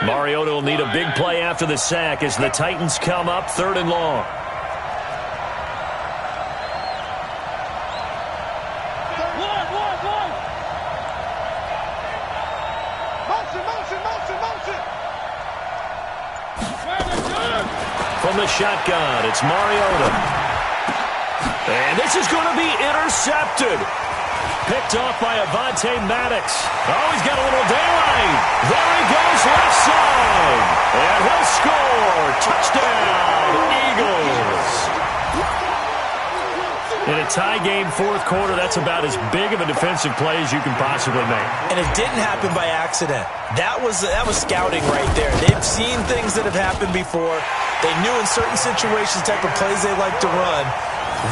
Mariota will need a big play after the sack as the Titans come up 3rd and long. From the shotgun, it's Mariota. And this is going to be intercepted. Picked off by Avonte Maddox. Oh, he's got a little daylight. There he goes, left side. And he'll score. Touchdown, Eagles. And a tie game fourth quarter, that's about as big of a defensive play as you can possibly make. And it didn't happen by accident. That was scouting right there. They've seen things that have happened before. They knew in certain situations the type of plays they like to run,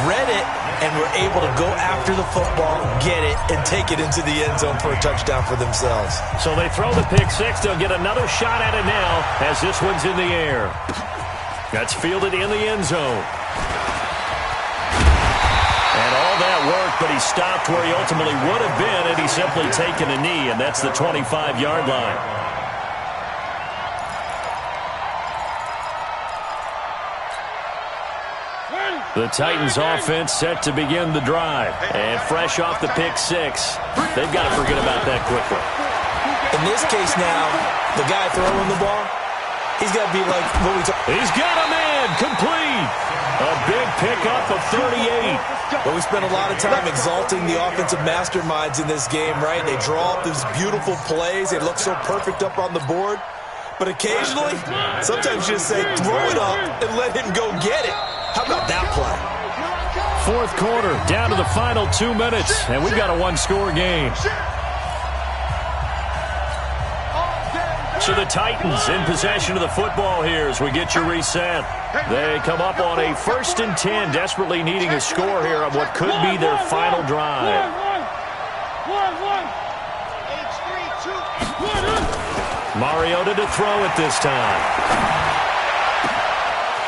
read it, and were able to go after the football, get it, and take it into the end zone for a touchdown for themselves. So they throw the pick six. They'll get another shot at it now as this one's in the air. That's fielded in the end zone. And all that worked, but he stopped where he ultimately would have been had he simply taken a knee, and that's the 25-yard line. The Titans offense set to begin the drive. And fresh off the pick six, they've got to forget about that quickly. In this case now, the guy throwing the ball, he's got to be like what we talk. He's got a man complete. A big pickup of 38. But we spent a lot of time exalting the offensive masterminds in this game, right? They draw up these beautiful plays. They look so perfect up on the board. But occasionally, sometimes you just say, throw it up and let him go get it. How about that play? Fourth quarter, down to the final 2 minutes, and we've got a one-score game. So the Titans in possession of the football here as we get you reset. They come up on a 1st and 10, desperately needing a score here on what could be their final drive. Mariota to throw it this time.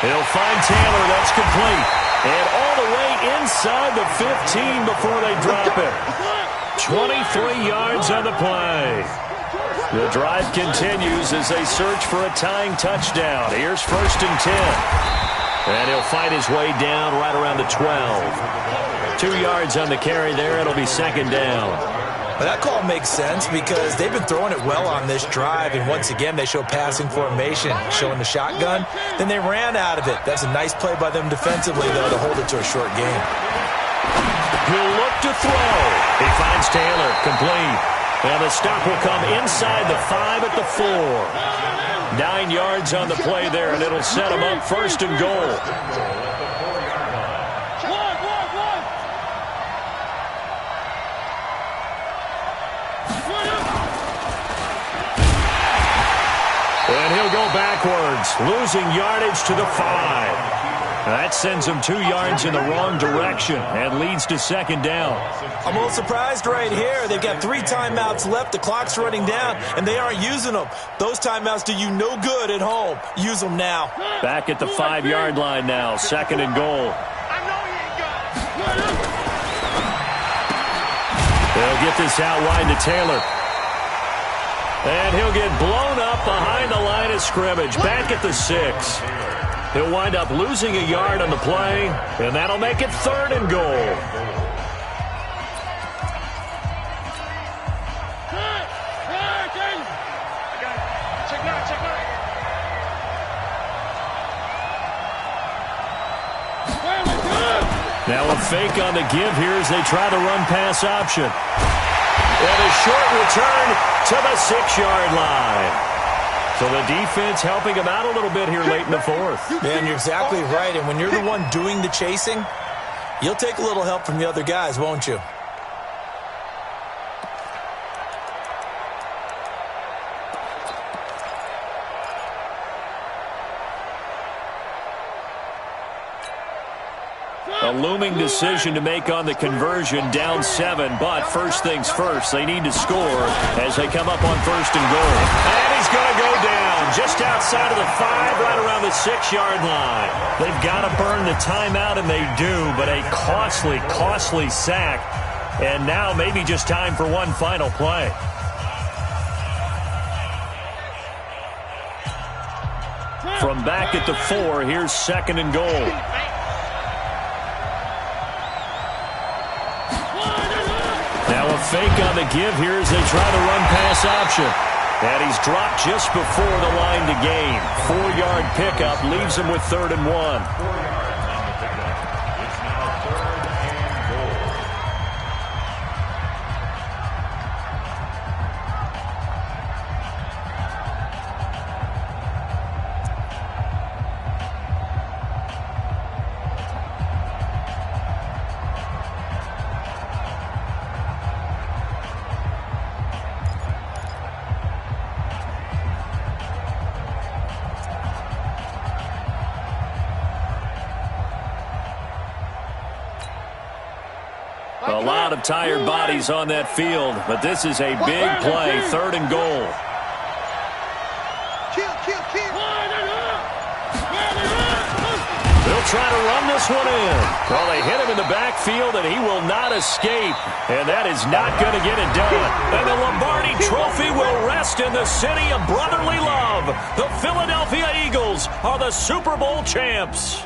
He'll find Taylor. That's complete. And all the way inside the 15 before they drop it. 23 yards on the play. The drive continues as they search for a tying touchdown. Here's 1st and 10. And he'll fight his way down right around the 12. 2 yards on the carry there. It'll be 2nd down. Well, that call makes sense because they've been throwing it well on this drive, and once again they show passing formation, showing the shotgun. Then they ran out of it. That's a nice play by them defensively, though, to hold it to a short game. He'll look to throw. He finds Taylor, complete. And the stop will come inside the 5 at the 4. 9 yards on the play there, and it'll set him up 1st and goal. And he'll go backwards, losing yardage to the 5. That sends him 2 yards in the wrong direction and leads to 2nd down. I'm a little surprised right here. They've got 3 timeouts left. The clock's running down, and they aren't using them. Those timeouts do you no good at home. Use them now. Back at the 5-yard line now, 2nd and goal. They'll get this out wide to Taylor. And he'll get blown up behind the line of scrimmage, back at the 6. He'll wind up losing a yard on the play, and that'll make it 3rd and goal. Now a fake on the give here as they try to run pass option. And a short return to the 6-yard line. So the defense helping him out a little bit here late in the 4th. Man, you're exactly right. And when you're the one doing the chasing, you'll take a little help from the other guys, won't you? A looming decision to make on the conversion, down 7, but first things first, they need to score as they come up on 1st and goal. And he's going to go down just outside of the 5, right around the 6-yard line. They've got to burn the timeout, and they do, but a costly, costly sack. And now maybe just time for one final play. From back at the 4, here's 2nd and goal. Now a fake on the give here as they try to run pass option. And he's dropped just before the line to gain. 4-yard pickup leaves him with 3rd and 1. A lot of tired bodies on that field, but this is a big play, 3rd and goal. They'll try to run this one in. Well, they hit him in the backfield, and he will not escape. And that is not going to get it done. And the Lombardi Trophy will rest in the city of brotherly love. The Philadelphia Eagles are the Super Bowl champs.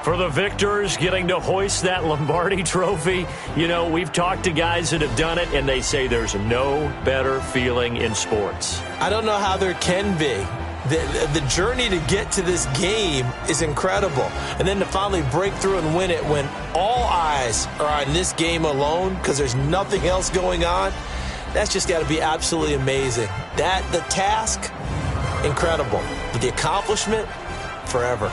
For the victors getting to hoist that Lombardi Trophy, you know, we've talked to guys that have done it, and they say there's no better feeling in sports. I don't know how there can be. The journey to get to this game is incredible. And then to finally break through and win it when all eyes are on this game alone because there's nothing else going on, that's just got to be absolutely amazing. The task, incredible. But the accomplishment, forever.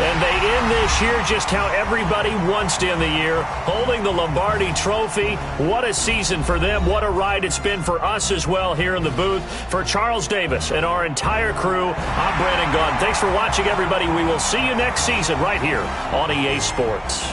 And they end this year just how everybody wants to end the year, holding the Lombardi Trophy. What a season for them. What a ride it's been for us as well here in the booth. For Charles Davis and our entire crew, I'm Brandon Gaudin. Thanks for watching, everybody. We will see you next season right here on EA Sports.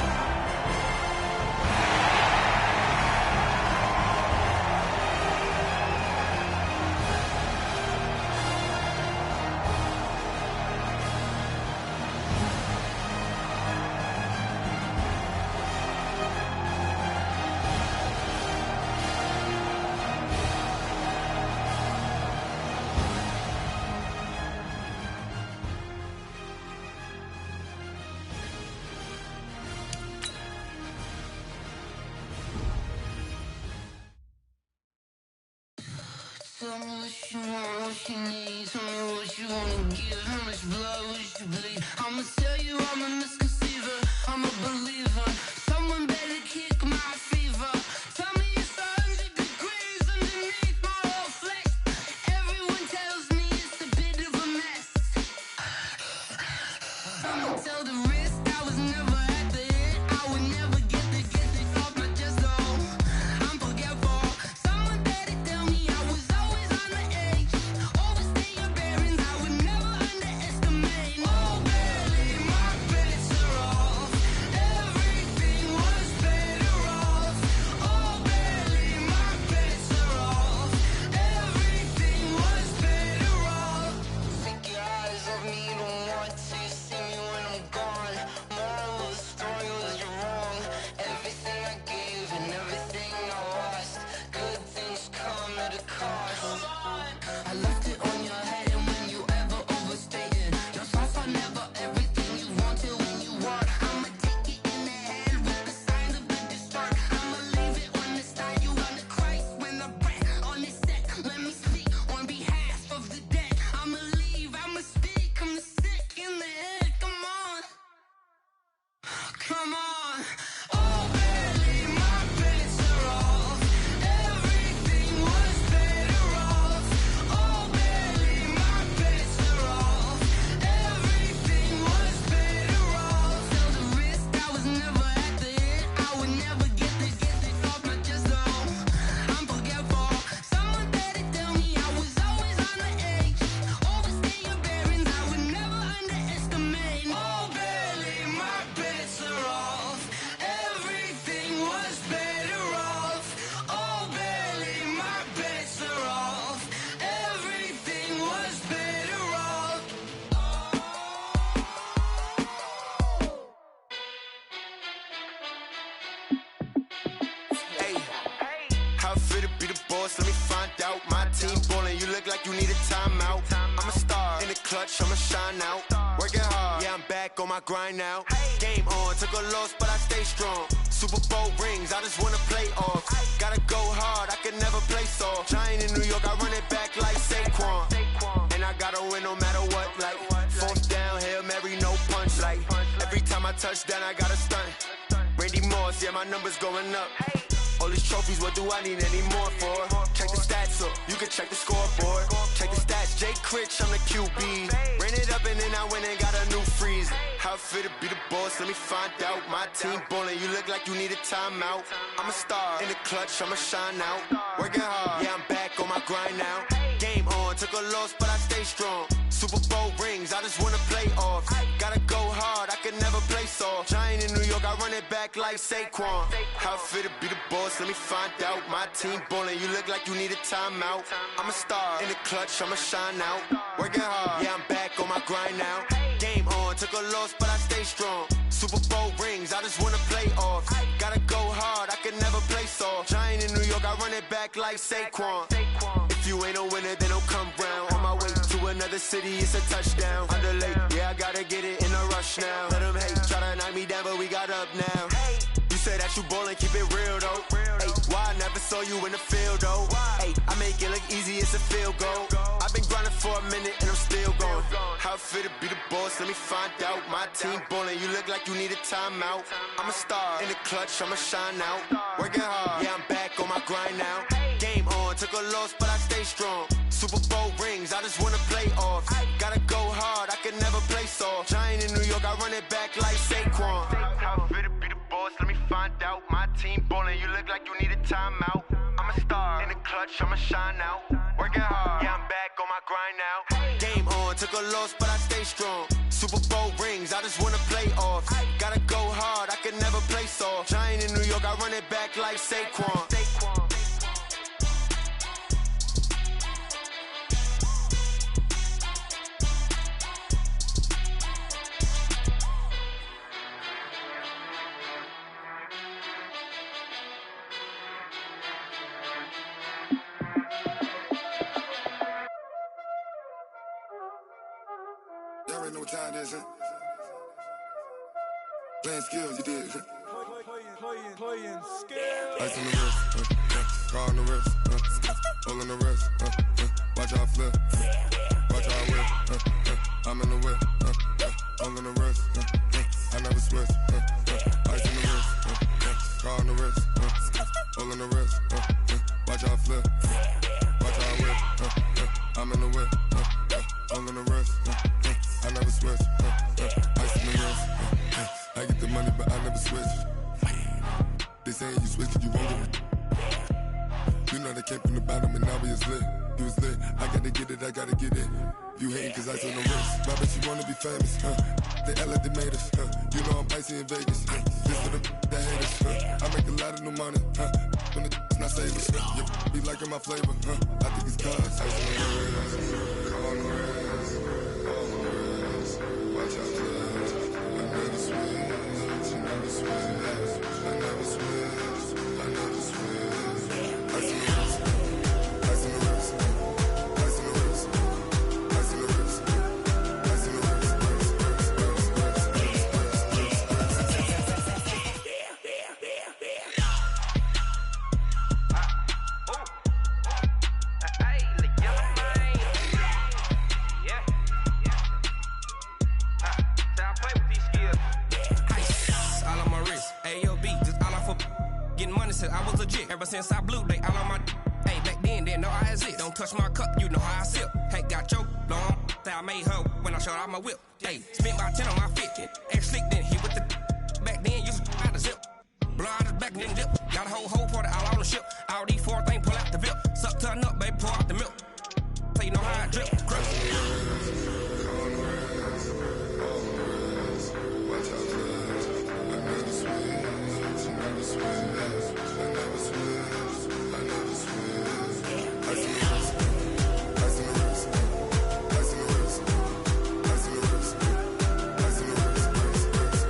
Tell me what you want, what you need. Tell me what you wanna give. How much blood would you bleed? I'ma tell you I'm a misconceiver. I'm a believer. Someone better kick my fever. Tell me it's 100 degrees underneath my whole flesh. Everyone tells me it's a bit of a mess. I'ma tell the risk I was never at the hit. I would never get it off my chest though. I'm forgetful. Someone better tell me I was always on the edge. Overstay your bearings, I would never underestimate. Oh baby, my bets are off. Everything was better off. Oh baby, my bets are off. Everything was better off. Take your eyes off me, you don't want to see me when I'm gone. Moral of the story was you're wrong. Everything I gave and everything I lost. Good things come at a cost. I left it on your head, and when you ever overstay it, your thoughts are never everything you wanted when you want. I'ma take it in the head with the signs of the destroy. I'ma leave it on the side. You on the Christ when the breath on this set. Let me speak on behalf of the dead. I'ma leave, I'ma speak. I'm the sick in the head. Come on, come on. Oh baby, my bets are off. Everything was better off. Oh baby, my bets are off. Everything was better off. Tell the risk I was never at the hit. I would never get it off my chest though. I'm forgetful. Someone better tell me I was always on the edge. Overstay your bearings, I would never underestimate. Oh baby, my bets are off. Everything was better off. Oh baby, my bets are off. Everything was better off. Hey, how it feel to be the boss? Let me find out. My team ballin', you look like you need a timeout. I'm a star in the clutch, I'ma shine out. Working hard, yeah, I'm back on my grind now. Game on, took a loss, but I stay strong. Super Bowl rings, I just wanna play off. Gotta go hard, I can never play soft. Giant in New York, I run it back like Saquon. And I gotta win no matter what, like fourth down, Hail Mary, no punch. Like every time I touch down, I gotta stunt. Randy Moss, yeah, my numbers going up. All these trophies, what do I need any more for? Check the stats up, you can check the scoreboard. Check the stats, Jay Critch, I'm the QB. Ran it up and then I went and got a new freezer. How it feel to be the boss, let me find out. My team ballin', you look like you need a timeout. I'm a star, in the clutch, I'ma shine out. Working hard, yeah, I'm back on my grind now. Game on, took a loss, but I stay strong. Super Bowl rings, I just wanna play off. Gotta go hard, I can never play soft. Giant in New York, I run it back like Saquon. How it feel to be the boss, let me find out. My team ballin', you look like you need a timeout. I'm a star, in the clutch, I'ma shine out. Working hard, yeah, I'm back on my grind now. Game on, took a loss, but I stay strong. Super Bowl rings, I just wanna play off. Gotta go hard, I can never play soft. Giant in New York, I run it back like Saquon. If you ain't a winner, then don't come round. On my way to another city, it's a touchdown. Underlay, yeah, I gotta get it in a rush now. Let them hate, try to knock me down, but we got up now. You say that you ballin', keep it real though. Ay, why I never saw you in the field though? Ay, I make it look easy, it's a field goal. I've been grinding for a minute and I'm still going. How it feel to be the boss, let me find out. My team ballin', you look like you need a timeout. I'm a star, in the clutch, I'ma shine out. Working hard, yeah, I'm back on my grind now. Game on, took a loss, but I stay strong. Super Bowl rings, I just wanna play off. Gotta go hard, I can never play soft. Giant in New York, I run it back like Saquon. How it feel to be the boss, let me find out. My team ballin', you look like you need a timeout. I'm a star, in the clutch, I'ma shine out. Working hard, yeah, I'm back on my grind now. Game on, took a loss, but I stay strong. Super Bowl rings, I just wanna play off. Gotta go hard, I can never play soft. Giant in New York, I run it back like Saquon. Y'all already know what time it is, huh? Playing skills, you did. Playing skills. Ice on the wrist, car on the wrist, hole in the wrist, watch how I flip, watch how I whip, I'm in the whip, hole in the wrist, I never switch, ice on the wrist, car on the wrist, hole in the wrist, watch how I flip, watch how I whip, I'm in the whip, hole in the wrist, I never switch, ice on the wrist, I get the money but I never switch. They saying you switch, you won't get it. You know they came from the bottom and now we is lit. You was lit, I gotta get it, I gotta get it. You hating cause I on the wrist. My bitch, you wanna be famous, They Ella, they made us, You know I'm icy in Vegas, This for the that hate us, I make a lot of new money, When the not savers, You be liking my flavor, I think it's cause I on the wrist, on the wrist, on the wrist. Watch out, cuz I never switch, I never switch. I never switch, I never switch. Ice in the wrist, ice in the wrist, ice in the wrist, ice in the wrist, ice in the wrist, I was legit ever since I blew they all on my hey back then didn't know I exist. Don't touch my cup, you know how I sip. Hey, got your long that I made her when I showed out my whip. Hey, spent about 10 on my 50. Ex slick then hit with the back then used to out the zip. Blow out his back then dip. Got a whole party all on the ship. All these four things pull out the VIP. Suck turn up, baby, pour out the milk. So you know how I drip. Crush. Watch out, cuz I never switch, I never switch. I never switch, I never switch. Ice in the wrist, ice in the wrist, ice in the wrist, ice in the wrist, ice in the wrist,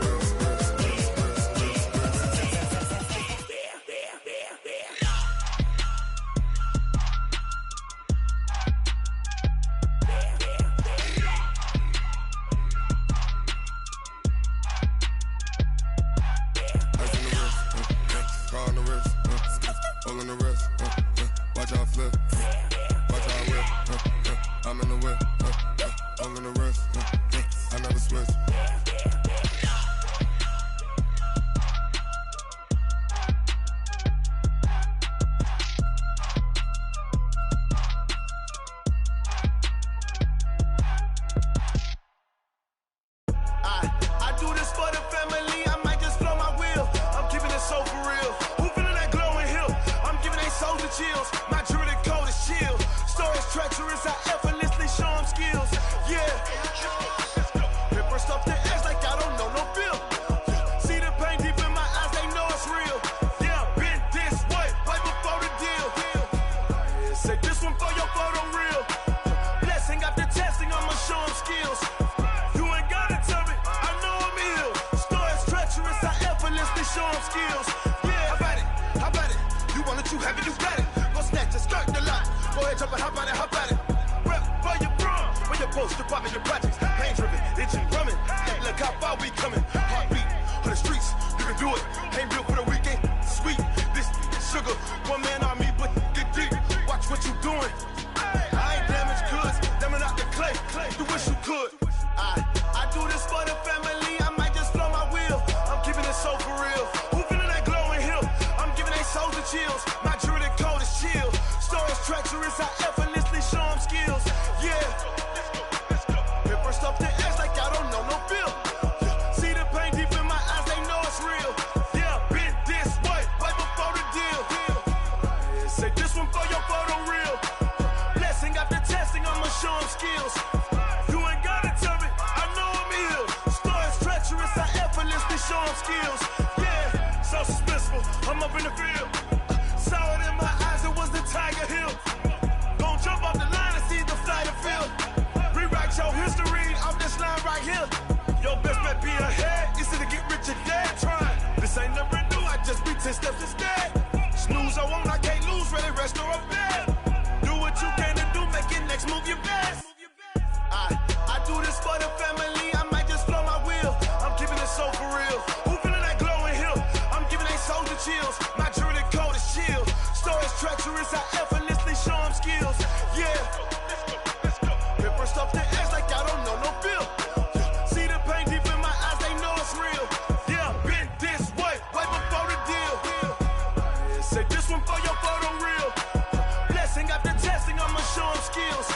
skills. Yeah, how about it? How about it? You want it, you have it, you got it. Go snatch it, skirt the lot. Go ahead, jump it, hop on it, hop on it. Rep for your brum, for your post, your pop, and your projects. Pain driven, itching, drumming. Look how far we coming. Heartbeat on the streets, you can do it. Ain't built for the weekend. Sweet, this sugar, one man army, but get deep. Watch what you doing. I ain't damaged goods, damn it out the clay. You wish you could. I do this for the family. I might just blow my wheel. I'm keeping it so for real. Who feeling that glowing hill? I'm giving they souls the chills. My jewelry code is chill. Stories treacherous, I effortlessly show them skills. Yeah. Hit first off the edge like I don't know no feel. See the pain deep in my eyes, they know it's real. Yeah, been this way, right before the deal. Say this one for your photo reel. Blessing after testing, I'ma show them skills. You ain't gotta tell me, I know I'm ill. Stories treacherous, I effortlessly show them skills. Yeah, so suspenseful, I'm up in the field. Saw it in my eyes, it was the Tiger Hill. Gon' jump off the line and see the flight of field. Rewrite your history off this line right here. Your best bet be ahead, easy to get rich or dead trying. This ain't never new, I just be 10 steps instead. Snooze I won't, I can't lose, ready, rest or I'm dead. Do what you can to do, make your next move your best. I do this for the family, I might just blow my wheel. I'm keeping it so for real. Who feeling that glowing hill? I'm giving they souls the chills. My jewelry code is chill. Stories treacherous, I effortlessly show them skills. Yeah. Hit first off the edge like I don't know no feel. See the pain deep in my eyes, they know it's real. Yeah, been this way, way before the deal. Say this one for your photo reel. Blessing after testing, I'ma show them skills.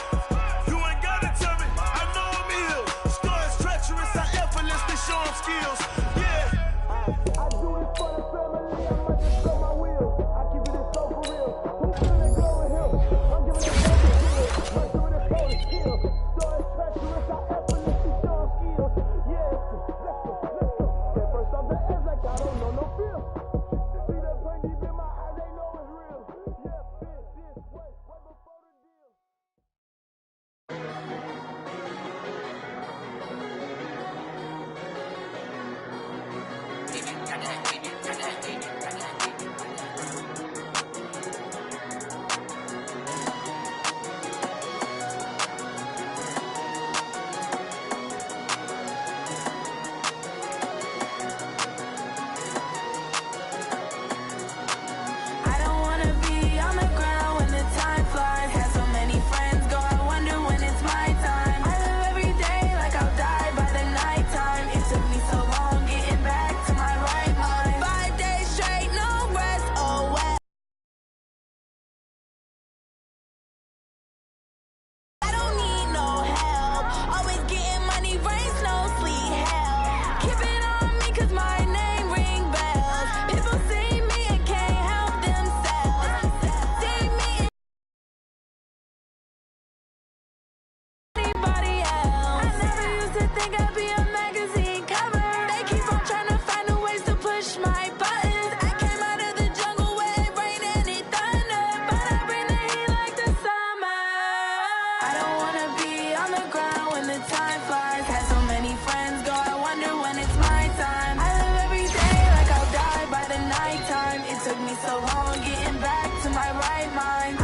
You ain't gotta tell me, I know I'm ill. Stories treacherous, I effortlessly show them skills. Yeah. I do this for the family, I might just blow my wheel. I keep it so for real. Who feeling that glowing hill? I'm giving it so for real. My jewelry code is chill. Stories treacherous, I effortlessly show them skills. Yeah, let's go. Get first off the edge like I don't know no feel. See that pain deep in my eyes, they know it's real. Yeah, been this way, way before the deal. I don't wanna be on the ground when the time flies. Had so many friends go, I wonder when it's my time. I live every day like I'll die by the nighttime. It took me so long getting back to my right mind. 5 days straight, no rest, oh well. I don't need no help. Always getting money, rain, snow, sleet, hell. Keep it on me 'cause my name ring bells. People see me and can't help themselves. See me and anybody else. I never used to think I'd be a magazine cover. They keep on trying to find new ways to push my buttons. I came out of the jungle where it rained and it thundered, but I bring the heat like the summer. I don't wanna be on the ground when the time flies. Had so many friends go, I wonder when it's my time. I live every day like I'll die by the nighttime. It took me so long getting back to my right mind.